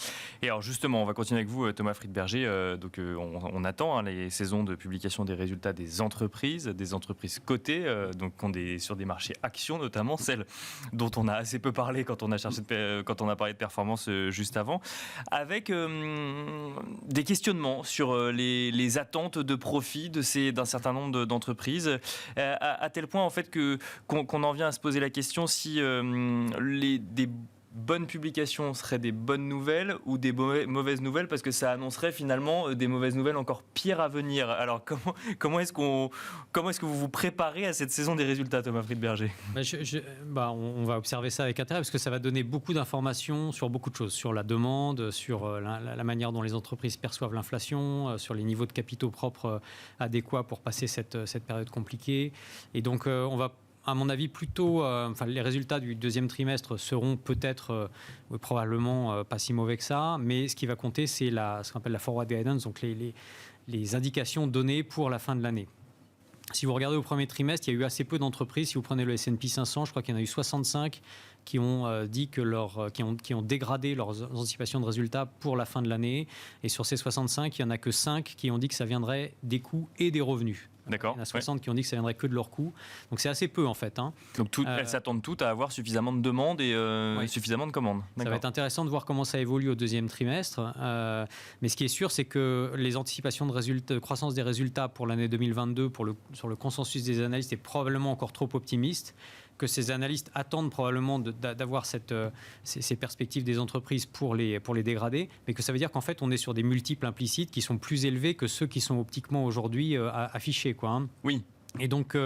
Et alors justement, on va continuer avec vous, Thomas Friedberger. On attend les saisons de publication des résultats des entreprises cotées, donc sur des marchés actions notamment, celles dont on a assez peu parlé quand on a parlé de performance juste avant, avec des questionnements sur les attentes de profit d'un certain nombre d'entreprises, à tel point en fait qu'on en vient à se poser la question si des bonnes publications seraient des bonnes nouvelles ou des mauvaises nouvelles, parce que ça annoncerait finalement des mauvaises nouvelles encore pires à venir. Alors comment est-ce que vous vous préparez à cette saison des résultats, Thomas Friedberger ? On va observer ça avec intérêt, parce que ça va donner beaucoup d'informations sur beaucoup de choses, sur la demande, sur la manière dont les entreprises perçoivent l'inflation, sur les niveaux de capitaux propres adéquats pour passer cette période compliquée. Et donc on va, à mon avis, plutôt, les résultats du deuxième trimestre seront peut-être, probablement pas si mauvais que ça, mais ce qui va compter, c'est ce qu'on appelle la forward guidance, donc les indications données pour la fin de l'année. Si vous regardez au premier trimestre, il y a eu assez peu d'entreprises. Si vous prenez le S&P 500, je crois qu'il y en a eu 65 qui ont dit qui ont dégradé leurs anticipations de résultats pour la fin de l'année. Et sur ces 65, il n'y en a que 5 qui ont dit que ça viendrait des coûts et des revenus. D'accord. Il y en a 60 qui ont dit que ça viendrait que de leurs coûts. Donc c'est assez peu en fait. Donc elles s'attendent toutes à avoir suffisamment de demandes et suffisamment de commandes. Ça va être intéressant de voir comment ça évolue au deuxième trimestre. Mais ce qui est sûr, c'est que les anticipations de croissance des résultats pour l'année 2022, sur le consensus des analystes, est probablement encore trop optimiste, que ces analystes attendent probablement d'avoir ces perspectives des entreprises pour les dégrader, mais que ça veut dire qu'en fait, on est sur des multiples implicites qui sont plus élevés que ceux qui sont optiquement aujourd'hui affichés. Oui. Et donc,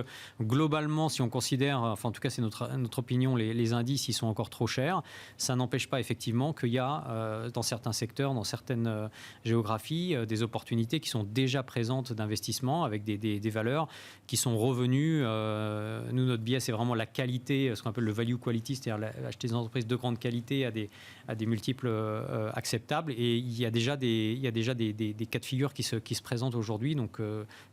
globalement, si on considère, en tout cas c'est notre opinion, les indices, ils sont encore trop chers. Ça n'empêche pas effectivement qu'il y a, dans certains secteurs, dans certaines géographies, des opportunités qui sont déjà présentes d'investissement avec des valeurs qui sont revenues. Nous, notre biais, c'est vraiment la qualité, ce qu'on appelle le value quality, c'est-à-dire acheter des entreprises de grande qualité à des multiples acceptables. Et il y a déjà des cas de figure qui se présentent aujourd'hui. Donc,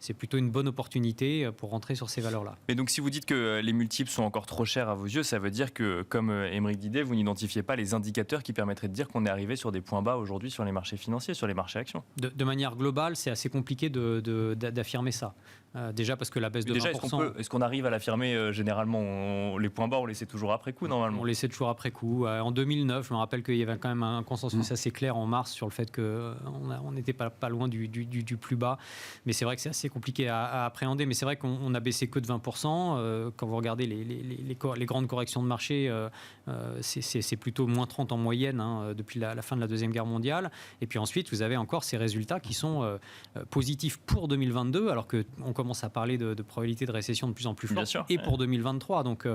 c'est plutôt une bonne opportunité pour rentrer sur ces valeurs-là. Mais donc, si vous dites que les multiples sont encore trop chers à vos yeux, ça veut dire que, comme Aymeric Didet, vous n'identifiez pas les indicateurs qui permettraient de dire qu'on est arrivé sur des points bas aujourd'hui sur les marchés financiers, sur les marchés actions. De manière globale, c'est assez compliqué d'affirmer ça. Déjà parce que la baisse de 20%... Est-ce qu'on arrive à l'affirmer généralement les points bas, on les sait toujours après coup, normalement. On les sait toujours après coup. En 2009, je me rappelle qu'il y avait quand même un consensus assez clair en mars sur le fait qu'on n'était pas loin du plus bas. Mais c'est vrai que c'est assez compliqué à appréhender. Mais c'est vrai qu'on a baissé que de 20%. Quand vous regardez les grandes corrections de marché, c'est plutôt moins 30 en moyenne depuis la fin de la Deuxième Guerre mondiale. Et puis ensuite, vous avez encore ces résultats qui sont positifs pour 2022, alors qu'on commence à parler de probabilité de récession de plus en plus forte, pour 2023. Donc,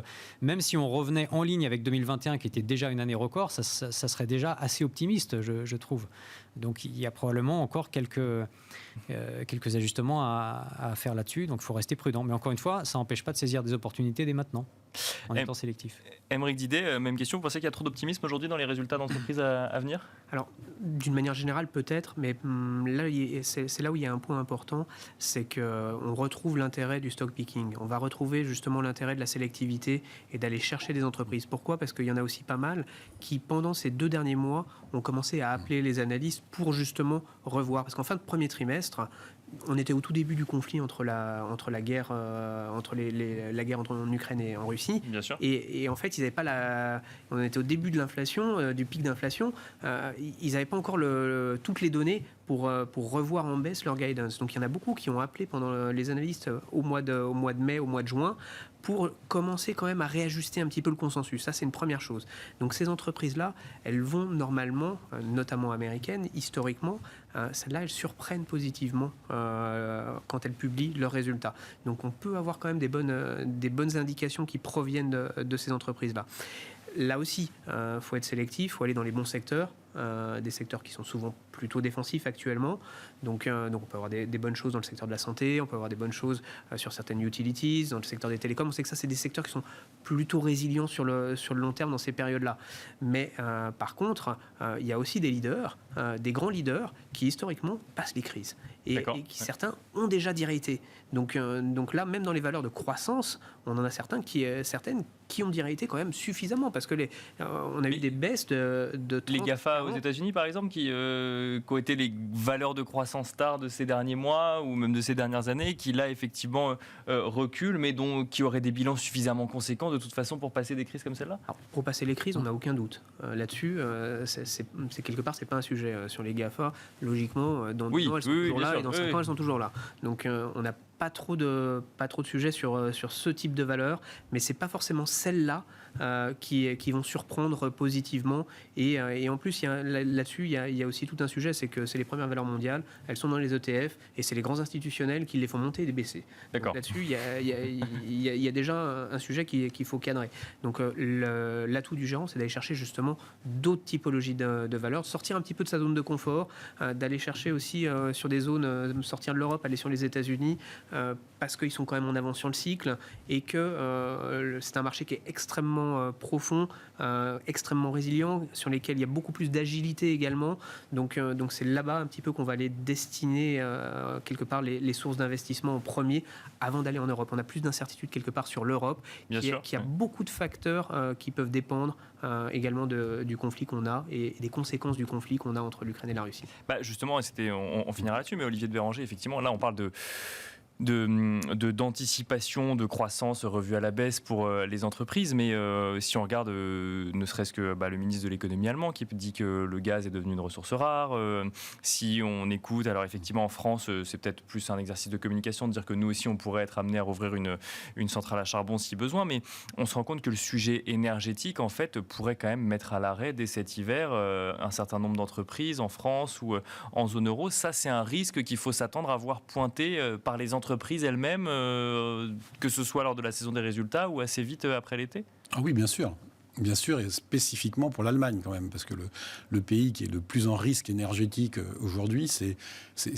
même si on revenait en ligne avec 2021, qui était déjà une année record, ça serait déjà assez optimiste, je trouve. Donc, il y a probablement encore quelques ajustements à faire là-dessus. Donc, il faut rester prudent. Mais encore une fois, ça n'empêche pas de saisir des opportunités dès maintenant, en étant sélectif. Aymeric Didet, même question. Vous pensez qu'il y a trop d'optimisme aujourd'hui dans les résultats d'entreprises à venir ? Alors, d'une manière générale, peut-être, mais là, c'est là où il y a un point important, c'est qu'on retrouve l'intérêt du stock picking. On va retrouver justement l'intérêt de la sélectivité et d'aller chercher des entreprises. Pourquoi ? Parce qu'il y en a aussi pas mal qui, pendant ces 2 derniers mois, ont commencé à appeler les analystes pour justement revoir. Parce qu'en fin de premier trimestre, on était au tout début du conflit entre la guerre en Ukraine et en Russie. Bien sûr. Et en fait, ils n'avaient pas on était au début de l'inflation, du pic d'inflation. Ils n'avaient pas encore toutes les données pour revoir en baisse leur guidance. Donc il y en a beaucoup qui ont appelé pendant les analystes au mois de mai, au mois de juin, pour commencer quand même à réajuster un petit peu le consensus. Ça, c'est une première chose. Donc ces entreprises-là, elles vont normalement, notamment américaines, historiquement, celles-là, elles surprennent positivement quand elles publient leurs résultats. Donc on peut avoir quand même des bonnes indications qui proviennent de ces entreprises-là. Là aussi, faut être sélectif, faut aller dans les bons secteurs, des secteurs qui sont souvent plutôt défensifs actuellement. Donc on peut avoir des bonnes choses dans le secteur de la santé, on peut avoir des bonnes choses sur certaines utilities, dans le secteur des télécoms. On sait que ça, c'est des secteurs qui sont plutôt résilients sur le long terme dans ces périodes-là. Mais par contre, il y a aussi des leaders, des grands leaders, qui historiquement passent les crises. Et qui, certains, ont déjà déraillé. Donc là, même dans les valeurs de croissance, on en a certaines qui ont déraillé quand même suffisamment, parce que on a eu des baisses de 30, les GAFA aux États-Unis, par exemple, qui ont été les valeurs de croissance stars de ces derniers mois ou même de ces dernières années, qui là effectivement reculent, mais qui auraient des bilans suffisamment conséquents de toute façon pour passer des crises comme celle-là. Alors, pour passer les crises, on n'a aucun doute là-dessus. C'est quelque part, c'est pas un sujet sur les GAFA. Logiquement, dans 2 ans, elles sont toujours là, et dans 5 ans, elles sont toujours là. Donc on n'a pas trop de sujets sur ce type de valeurs, mais c'est pas forcément celles-là qui vont surprendre positivement. Et en plus, là-dessus, il y a aussi tout un sujet, c'est que c'est les premières valeurs mondiales, elles sont dans les ETF, et c'est les grands institutionnels qui les font monter et les baisser. Donc, là-dessus, il y a déjà un sujet qu'il faut cadrer. Donc l'atout du gérant, c'est d'aller chercher justement d'autres typologies de valeurs, sortir un petit peu de sa zone de confort, d'aller chercher aussi sur des zones, sortir de l'Europe, aller sur les États-Unis, parce qu'ils sont quand même en avance sur le cycle, et que c'est un marché qui est extrêmement profond, extrêmement résilient, sur lesquels il y a beaucoup plus d'agilité également. Donc c'est là-bas un petit peu qu'on va aller destiner quelque part les sources d'investissement en premier, avant d'aller en Europe. On a plus d'incertitude quelque part sur l'Europe, qui a beaucoup de facteurs qui peuvent dépendre également du conflit qu'on a et des conséquences du conflit qu'on a entre l'Ukraine et la Russie. Justement, on finira là-dessus, mais Olivier de Béranger, effectivement, là on parle d'anticipation de croissance revue à la baisse pour les entreprises, mais si on regarde ne serait-ce que le ministre de l'économie allemand qui dit que le gaz est devenu une ressource rare, si on écoute, alors effectivement en France c'est peut-être plus un exercice de communication de dire que nous aussi on pourrait être amené à rouvrir une centrale à charbon si besoin, mais on se rend compte que le sujet énergétique en fait pourrait quand même mettre à l'arrêt dès cet hiver un certain nombre d'entreprises en France ou en zone euro. Ça, c'est un risque qu'il faut s'attendre à voir pointé par les entreprises elles-mêmes, que ce soit lors de la saison des résultats ou assez vite après l'été ? Ah oui, bien sûr. Bien sûr, et spécifiquement pour l'Allemagne quand même, parce que le pays qui est le plus en risque énergétique aujourd'hui, c'est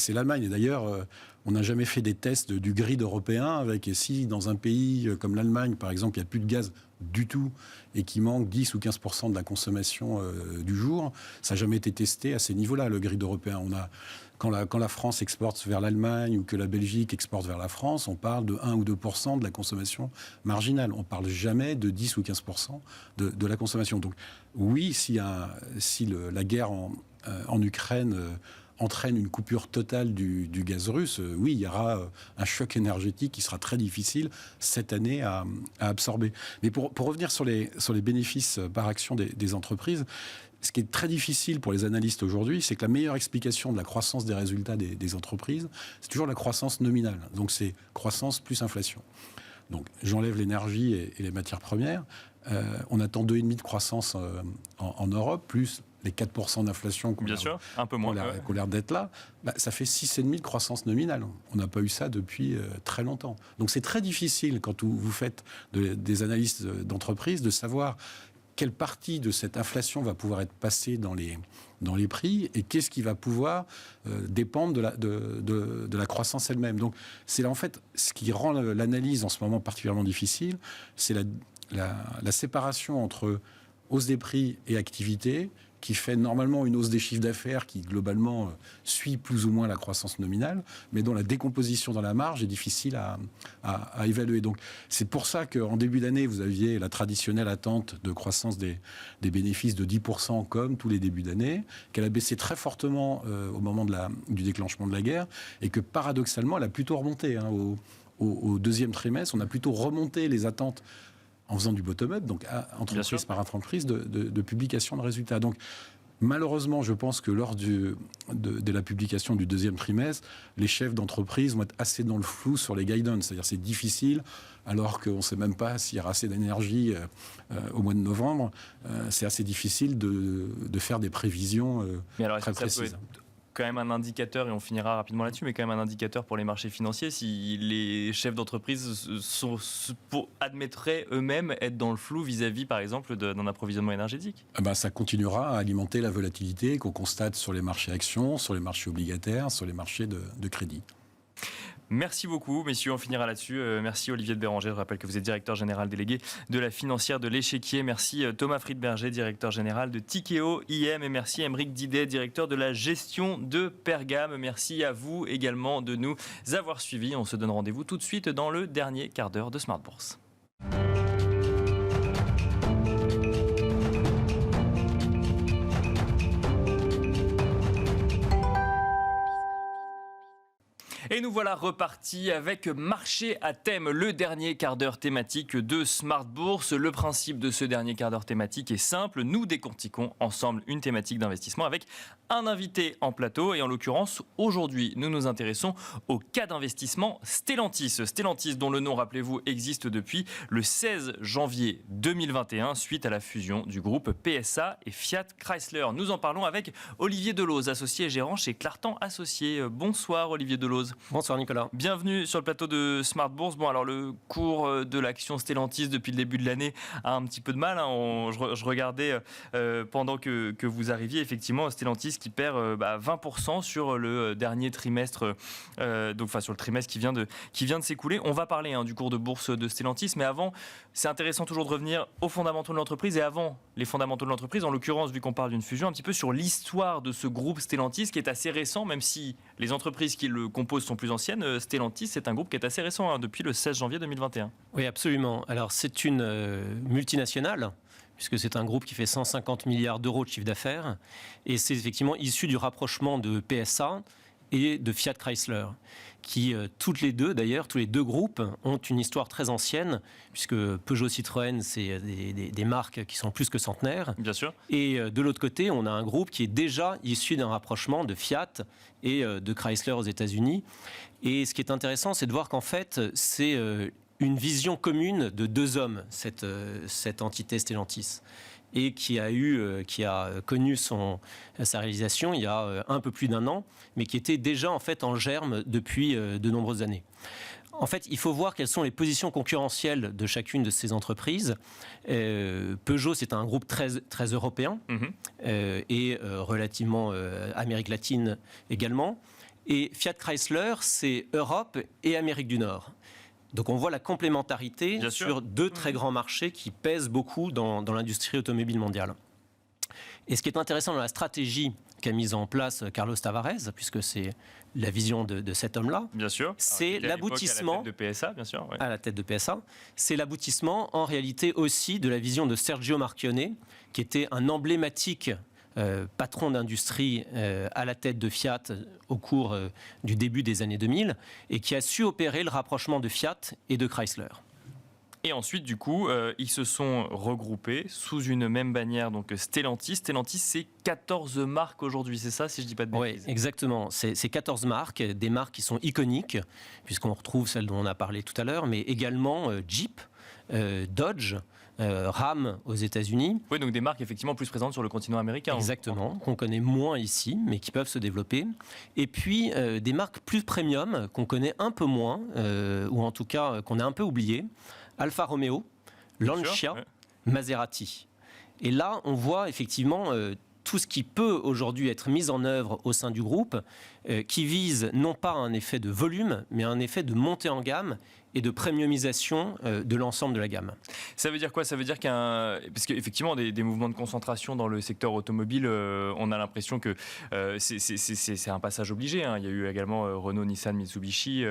l'Allemagne. Et d'ailleurs, on n'a jamais fait des tests du grid européen avec, et si dans un pays comme l'Allemagne, par exemple, il n'y a plus de gaz du tout et qui manque 10 ou 15% de la consommation du jour, ça n'a jamais été testé à ces niveaux-là, le grid européen. Quand la France exporte vers l'Allemagne ou que la Belgique exporte vers la France, on parle de 1 ou 2% de la consommation marginale. On ne parle jamais de 10 ou 15% de la consommation. Donc oui, si la guerre en Ukraine entraîne une coupure totale du gaz russe, oui, il y aura un choc énergétique qui sera très difficile cette année à absorber. Mais pour revenir sur les bénéfices par action des entreprises, ce qui est très difficile pour les analystes aujourd'hui, c'est que la meilleure explication de la croissance des résultats des entreprises, c'est toujours la croissance nominale. Donc c'est croissance plus inflation. Donc j'enlève l'énergie et les matières premières. On attend 2,5% de croissance en Europe, plus les 4% d'inflation qu'on a l'air d'être là. Ça fait 6,5% de croissance nominale. On n'a pas eu ça depuis très longtemps. Donc c'est très difficile, quand vous faites des analyses d'entreprise, de savoir quelle partie de cette inflation va pouvoir être passée dans les prix et qu'est-ce qui va pouvoir dépendre de la croissance elle-même. Donc c'est en fait ce qui rend l'analyse en ce moment particulièrement difficile, c'est la séparation entre hausse des prix et activité, qui fait normalement une hausse des chiffres d'affaires qui globalement suit plus ou moins la croissance nominale, mais dont la décomposition dans la marge est difficile à évaluer. Donc c'est pour ça qu'en début d'année, vous aviez la traditionnelle attente de croissance des bénéfices de 10% comme tous les débuts d'année, qu'elle a baissé très fortement au moment du déclenchement de la guerre, et que paradoxalement, elle a plutôt remonté. Au deuxième trimestre, on a plutôt remonté les attentes en faisant du bottom-up, donc entreprise par entreprise, de publication de résultats. Donc, Malheureusement, je pense que lors de la publication du deuxième trimestre, les chefs d'entreprise vont être assez dans le flou sur les guidance. C'est-à-dire c'est difficile, alors qu'on ne sait même pas s'il y aura assez d'énergie au mois de novembre. C'est assez difficile de faire des prévisions très précises. Quand même un indicateur, et on finira rapidement là-dessus, mais quand même un indicateur pour les marchés financiers, si les chefs d'entreprise admettraient eux-mêmes être dans le flou vis-à-vis, par exemple, d'un approvisionnement énergétique. Ça continuera à alimenter la volatilité qu'on constate sur les marchés actions, sur les marchés obligataires, sur les marchés de crédit. Merci beaucoup, messieurs. On finira là-dessus. Merci Olivier de Béranger. Je rappelle que vous êtes directeur général délégué de la financière de l'Échiquier. Merci Thomas Friedberger, directeur général de Tikeo IM. Et merci Aymeric Didet, directeur de la gestion de Pergame. Merci à vous également de nous avoir suivis. On se donne rendez-vous tout de suite dans le dernier quart d'heure de Smart Bourse. Et nous voilà repartis avec Marché à thème, le dernier quart d'heure thématique de Smart Bourse. Le principe de ce dernier quart d'heure thématique est simple. Nous décortiquons ensemble une thématique d'investissement avec un invité en plateau. Et en l'occurrence, aujourd'hui, nous nous intéressons au cas d'investissement Stellantis. Stellantis, dont le nom, rappelez-vous, existe depuis le 16 janvier 2021, suite à la fusion du groupe PSA et Fiat Chrysler. Nous en parlons avec Olivier Delose, associé et gérant chez Clartan Associés. Bonsoir Olivier Delose. Bonsoir Nicolas. Bienvenue sur le plateau de Smart Bourse. Bon, alors le cours de l'action Stellantis depuis le début de l'année a un petit peu de mal. Je regardais pendant que vous arriviez, effectivement, Stellantis qui perd 20% sur le dernier trimestre, sur le trimestre qui vient de s'écouler. On va parler du cours de bourse de Stellantis, mais avant, c'est intéressant toujours de revenir aux fondamentaux de l'entreprise et avant les fondamentaux de l'entreprise, en l'occurrence, vu qu'on parle d'une fusion, un petit peu sur l'histoire de ce groupe Stellantis qui est assez récent, même si les entreprises qui le composent sont plus anciennes. Stellantis, c'est un groupe qui est assez récent, depuis le 16 janvier 2021. Oui, absolument. Alors, c'est une multinationale, puisque c'est un groupe qui fait 150 milliards d'euros de chiffre d'affaires, et c'est effectivement issu du rapprochement de PSA et de Fiat Chrysler, qui tous les deux groupes ont une histoire très ancienne, puisque Peugeot Citroën, c'est des marques qui sont plus que centenaires. Bien sûr. Et de l'autre côté, on a un groupe qui est déjà issu d'un rapprochement de Fiat et de Chrysler aux États-Unis. Et ce qui est intéressant, c'est de voir qu'en fait, c'est une vision commune de deux hommes, cette entité Stellantis, et qui a connu sa réalisation il y a un peu plus d'un an, mais qui était déjà en fait en germe depuis de nombreuses années. En fait, il faut voir quelles sont les positions concurrentielles de chacune de ces entreprises. Peugeot, c'est un groupe très, très européen et relativement Amérique latine également. Et Fiat Chrysler, c'est Europe et Amérique du Nord. Donc on voit la complémentarité sur deux très grands marchés qui pèsent beaucoup dans l'industrie automobile mondiale. Et ce qui est intéressant dans la stratégie qu'a mise en place Carlos Tavares, puisque c'est la vision de cet homme-là, bien sûr, c'est l'aboutissement à la tête de PSA, bien sûr, ouais. À la tête de PSA, c'est l'aboutissement en réalité aussi de la vision de Sergio Marchionne, qui était un emblématique patron d'industrie à la tête de Fiat au cours du début des années 2000 et qui a su opérer le rapprochement de Fiat et de Chrysler. Et ensuite, du coup, ils se sont regroupés sous une même bannière, donc Stellantis. Stellantis, c'est 14 marques aujourd'hui, c'est ça, si je ne dis pas de bêtises? Oui, exactement. C'est 14 marques, des marques qui sont iconiques, puisqu'on retrouve celles dont on a parlé tout à l'heure, mais également Jeep, Dodge, Ram aux États-Unis. Oui, donc des marques effectivement plus présentes sur le continent américain. Exactement, qu'on connaît moins ici, mais qui peuvent se développer. Et puis des marques plus premium qu'on connaît un peu moins, ou en tout cas qu'on a un peu oublié. Alfa Romeo, Lancia, Maserati. Et là, on voit effectivement tout ce qui peut aujourd'hui être mis en œuvre au sein du groupe, qui vise non pas un effet de volume, mais un effet de montée en gamme et de premiumisation de l'ensemble de la gamme. Ça veut dire quoi? Ça veut dire parce qu'effectivement, des mouvements de concentration dans le secteur automobile, on a l'impression que c'est un passage obligé. Il y a eu également Renault, Nissan, Mitsubishi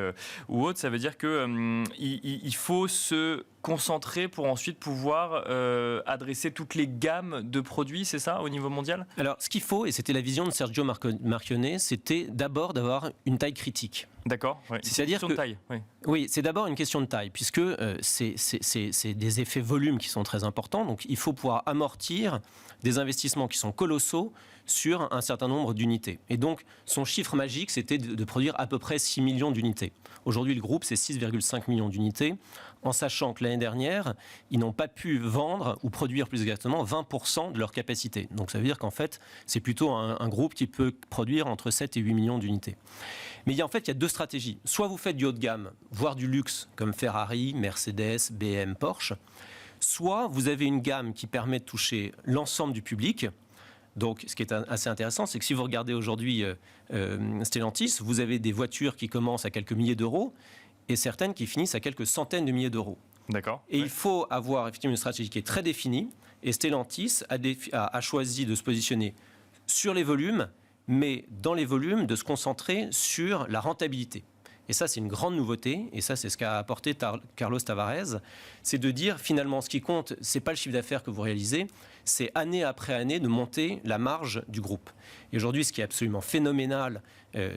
ou autres. Ça veut dire qu'il faut se concentrer pour ensuite pouvoir adresser toutes les gammes de produits, c'est ça, au niveau mondial? Alors, ce qu'il faut, et c'était la vision de Sergio Marchionne, c'était d'abord d'avoir une taille critique. D'accord. Ouais. C'est-à-dire que taille. oui, c'est d'abord question de taille, puisque c'est des effets volumes qui sont très importants. Donc, il faut pouvoir amortir des investissements qui sont colossaux sur un certain nombre d'unités. Et donc, son chiffre magique, c'était de produire à peu près 6 millions d'unités. Aujourd'hui, le groupe, c'est 6,5 millions d'unités, en sachant que l'année dernière, ils n'ont pas pu vendre ou produire plus exactement 20% de leur capacité. Donc, ça veut dire qu'en fait, c'est plutôt un groupe qui peut produire entre 7 et 8 millions d'unités. Mais il y a deux stratégies. Soit vous faites du haut de gamme, voire du luxe, comme Ferrari, Mercedes, BM, Porsche. Soit vous avez une gamme qui permet de toucher l'ensemble du public. Donc, ce qui est assez intéressant, c'est que si vous regardez aujourd'hui Stellantis, vous avez des voitures qui commencent à quelques milliers d'euros et certaines qui finissent à quelques centaines de milliers d'euros. D'accord. Et il faut avoir effectivement une stratégie qui est très définie. Et Stellantis a choisi de se positionner sur les volumes, mais dans les volumes, de se concentrer sur la rentabilité. Et ça, c'est une grande nouveauté, et ça, c'est ce qu'a apporté Carlos Tavares, c'est de dire, finalement, ce qui compte, c'est pas le chiffre d'affaires que vous réalisez, c'est année après année de monter la marge du groupe. Et aujourd'hui, ce qui est absolument phénoménal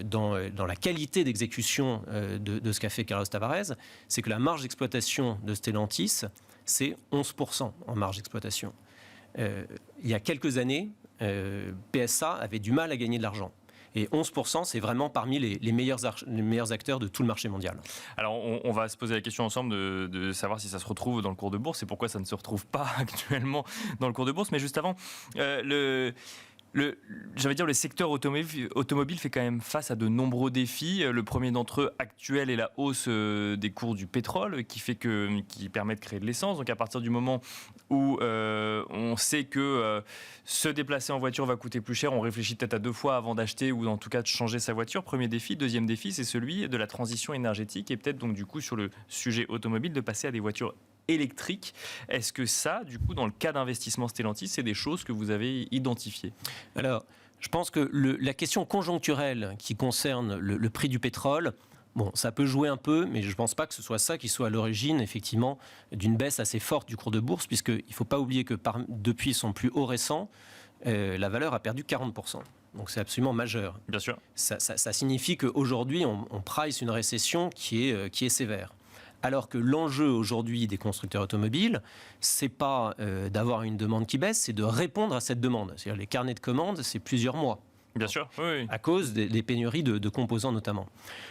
dans la qualité d'exécution de ce qu'a fait Carlos Tavares, c'est que la marge d'exploitation de Stellantis, c'est 11% en marge d'exploitation. Il y a quelques années, PSA avait du mal à gagner de l'argent. Et 11%, c'est vraiment parmi les meilleurs acteurs de tout le marché mondial. Alors, on va se poser la question ensemble de savoir si ça se retrouve dans le cours de bourse et pourquoi ça ne se retrouve pas actuellement dans le cours de bourse. Mais juste avant, le secteur automobile fait quand même face à de nombreux défis. Le premier d'entre eux actuel est la hausse des cours du pétrole qui permet de créer de l'essence. Donc à partir du moment où on sait que se déplacer en voiture va coûter plus cher, on réfléchit peut-être à 2 fois avant d'acheter ou en tout cas de changer sa voiture. Premier défi. Deuxième défi, c'est celui de la transition énergétique et peut-être donc du coup sur le sujet automobile de passer à des voitures électriques. Est-ce que ça, du coup, dans le cas d'investissement Stellantis, c'est des choses que vous avez identifiées? Alors, je pense que la question conjoncturelle qui concerne le prix du pétrole, bon, ça peut jouer un peu, mais je ne pense pas que ce soit ça qui soit à l'origine, effectivement, d'une baisse assez forte du cours de bourse, puisqu'il ne faut pas oublier que depuis son plus haut récent, la valeur a perdu 40%. Donc c'est absolument majeur. Bien sûr. Ça signifie qu'aujourd'hui, on price une récession qui est sévère. Alors que l'enjeu aujourd'hui des constructeurs automobiles, c'est pas d'avoir une demande qui baisse, c'est de répondre à cette demande. C'est-à-dire les carnets de commandes, c'est plusieurs mois. Bien sûr, oui. À cause des pénuries de composants notamment.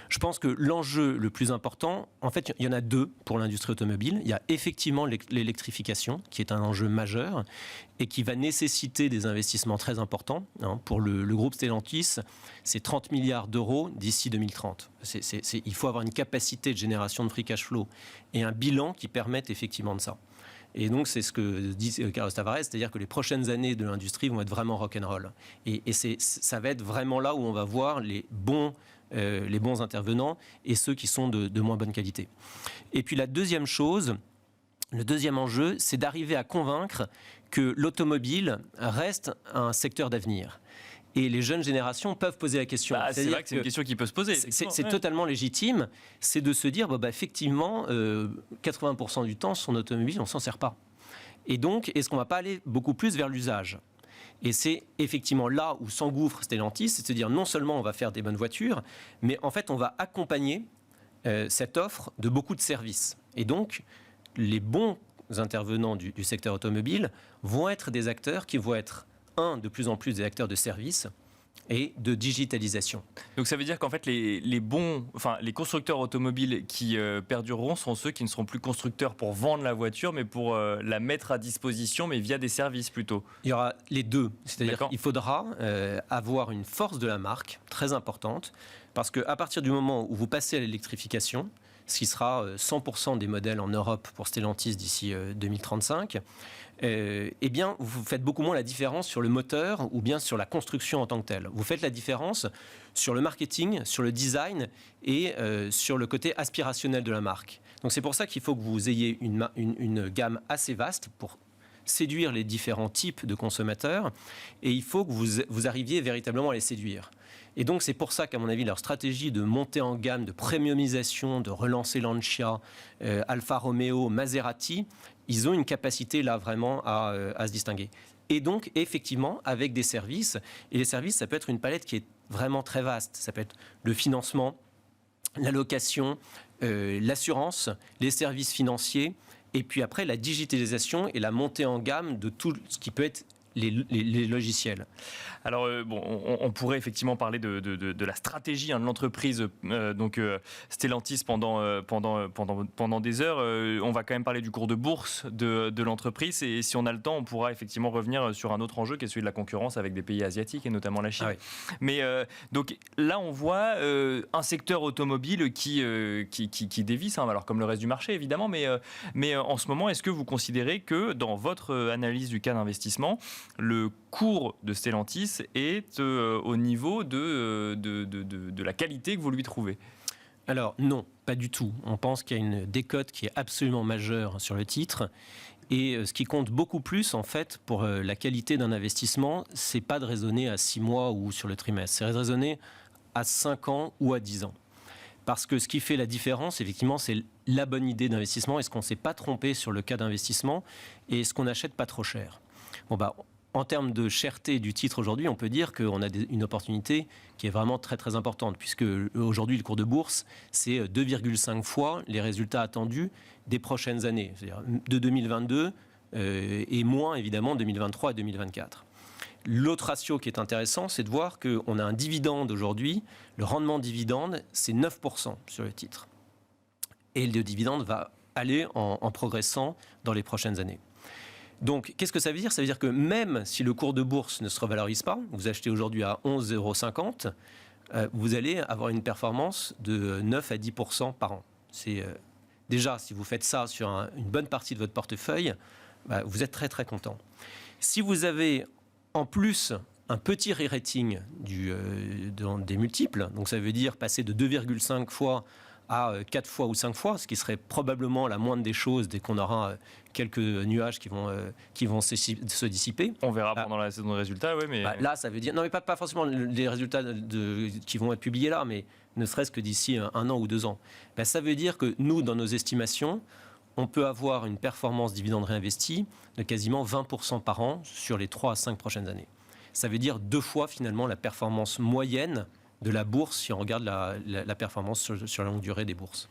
Je pense que l'enjeu le plus important, en fait, il y en a 2 pour l'industrie automobile. Il y a effectivement l'électrification, qui est un enjeu majeur et qui va nécessiter des investissements très importants. Pour le groupe Stellantis, c'est 30 milliards d'euros d'ici 2030. Il faut avoir une capacité de génération de free cash flow et un bilan qui permette effectivement de ça. Et donc, c'est ce que dit Carlos Tavares, c'est-à-dire que les prochaines années de l'industrie vont être vraiment rock'n'roll. Et ça va être vraiment là où on va voir les bons intervenants et ceux qui sont de moins bonne qualité. Et puis la deuxième chose, le deuxième enjeu, c'est d'arriver à convaincre que l'automobile reste un secteur d'avenir. Et les jeunes générations peuvent poser la question. C'est vrai que c'est une question qui peut se poser. C'est totalement légitime. C'est de se dire, effectivement, 80% du temps, son automobile, on ne s'en sert pas. Et donc, est-ce qu'on ne va pas aller beaucoup plus vers l'usage ? Et c'est effectivement là où s'engouffre Stellantis, c'est de se dire, non seulement on va faire des bonnes voitures, mais en fait, on va accompagner cette offre de beaucoup de services. Et donc, les bons intervenants du secteur automobile vont être des acteurs qui vont être de plus en plus des acteurs de services et de digitalisation. Donc ça veut dire qu'en fait les constructeurs automobiles qui perdureront sont ceux qui ne seront plus constructeurs pour vendre la voiture, mais pour la mettre à disposition, mais via des services plutôt. Il y aura les deux, c'est-à-dire qu'il faudra avoir une force de la marque très importante, parce qu'à partir du moment où vous passez à l'électrification, ce qui sera 100% des modèles en Europe pour Stellantis d'ici 2035, eh bien, vous faites beaucoup moins la différence sur le moteur ou bien sur la construction en tant que telle. Vous faites la différence sur le marketing, sur le design et sur le côté aspirationnel de la marque. Donc c'est pour ça qu'il faut que vous ayez une gamme assez vaste pour séduire les différents types de consommateurs et il faut que vous arriviez véritablement à les séduire. Et donc c'est pour ça qu'à mon avis, leur stratégie de monter en gamme, de premiumisation, de relancer Lancia, Alfa Romeo, Maserati, ils ont une capacité là vraiment à se distinguer. Et donc effectivement avec des services, et les services ça peut être une palette qui est vraiment très vaste, ça peut être le financement, la location, l'assurance, les services financiers, et puis après la digitalisation et la montée en gamme de tout ce qui peut être les logiciels. Alors, on pourrait effectivement parler de la stratégie de l'entreprise, Stellantis, pendant des heures. On va quand même parler du cours de bourse de l'entreprise. Et si on a le temps, on pourra effectivement revenir sur un autre enjeu qui est celui de la concurrence avec des pays asiatiques et notamment la Chine. Ah oui. Mais donc là, on voit un secteur automobile qui dévisse, alors comme le reste du marché évidemment. Mais en ce moment, est-ce que vous considérez que dans votre analyse du cas d'investissement, le cours de Stellantis est au niveau de la qualité que vous lui trouvez? Alors non, pas du tout. On pense qu'il y a une décote qui est absolument majeure sur le titre. Et ce qui compte beaucoup plus, en fait, pour la qualité d'un investissement, c'est pas de raisonner à 6 mois ou sur le trimestre. C'est de raisonner à 5 ans ou à 10 ans. Parce que ce qui fait la différence, effectivement, c'est la bonne idée d'investissement. Est-ce qu'on ne s'est pas trompé sur le cas d'investissement et est-ce qu'on n'achète pas trop cher? En termes de cherté du titre aujourd'hui, on peut dire qu'on a une opportunité qui est vraiment très très importante, puisque aujourd'hui le cours de bourse, c'est 2,5 fois les résultats attendus des prochaines années, c'est-à-dire de 2022 et moins évidemment 2023 et 2024. L'autre ratio qui est intéressant, c'est de voir qu'on a un dividende aujourd'hui, le rendement dividende, c'est 9% sur le titre. Et le dividende va aller en progressant dans les prochaines années. Donc, qu'est-ce que ça veut dire? Ça veut dire que même si le cours de bourse ne se revalorise pas, vous achetez aujourd'hui à 11,50 €, vous allez avoir une performance de 9 à 10% par an. C'est déjà, si vous faites ça sur une bonne partie de votre portefeuille, vous êtes très très content. Si vous avez en plus un petit re-rating des multiples, donc ça veut dire passer de 2,5 fois à 4 fois ou 5 fois, ce qui serait probablement la moindre des choses dès qu'on aura quelques nuages qui vont se dissiper. On verra pendant la saison de résultats, oui, mais... Là, ça veut dire... Non, mais pas forcément les résultats qui vont être publiés là, mais ne serait-ce que d'ici 1 an ou 2 ans. Ça veut dire que nous, dans nos estimations, on peut avoir une performance dividende réinvestie de quasiment 20% par an sur les 3 à 5 prochaines années. Ça veut dire 2 fois, finalement, la performance moyenne de la bourse, si on regarde la performance sur la longue durée des bourses.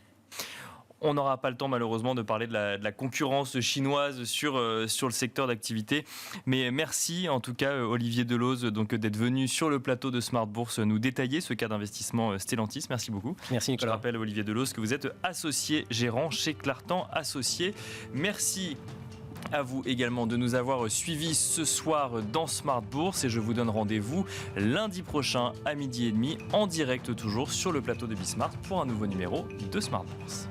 On n'aura pas le temps malheureusement de parler de la concurrence chinoise sur le secteur d'activité. Mais merci en tout cas Olivier Delauze d'être venu sur le plateau de Smart Bourse nous détailler ce cas d'investissement Stellantis. Merci beaucoup. Merci Nicolas. Je rappelle Olivier Delauze que vous êtes associé gérant chez Clartan Associés. Merci à vous également de nous avoir suivis ce soir dans Smart Bourse et je vous donne rendez-vous lundi prochain à 12h30 en direct toujours sur le plateau de Bismart pour un nouveau numéro de Smart Bourse.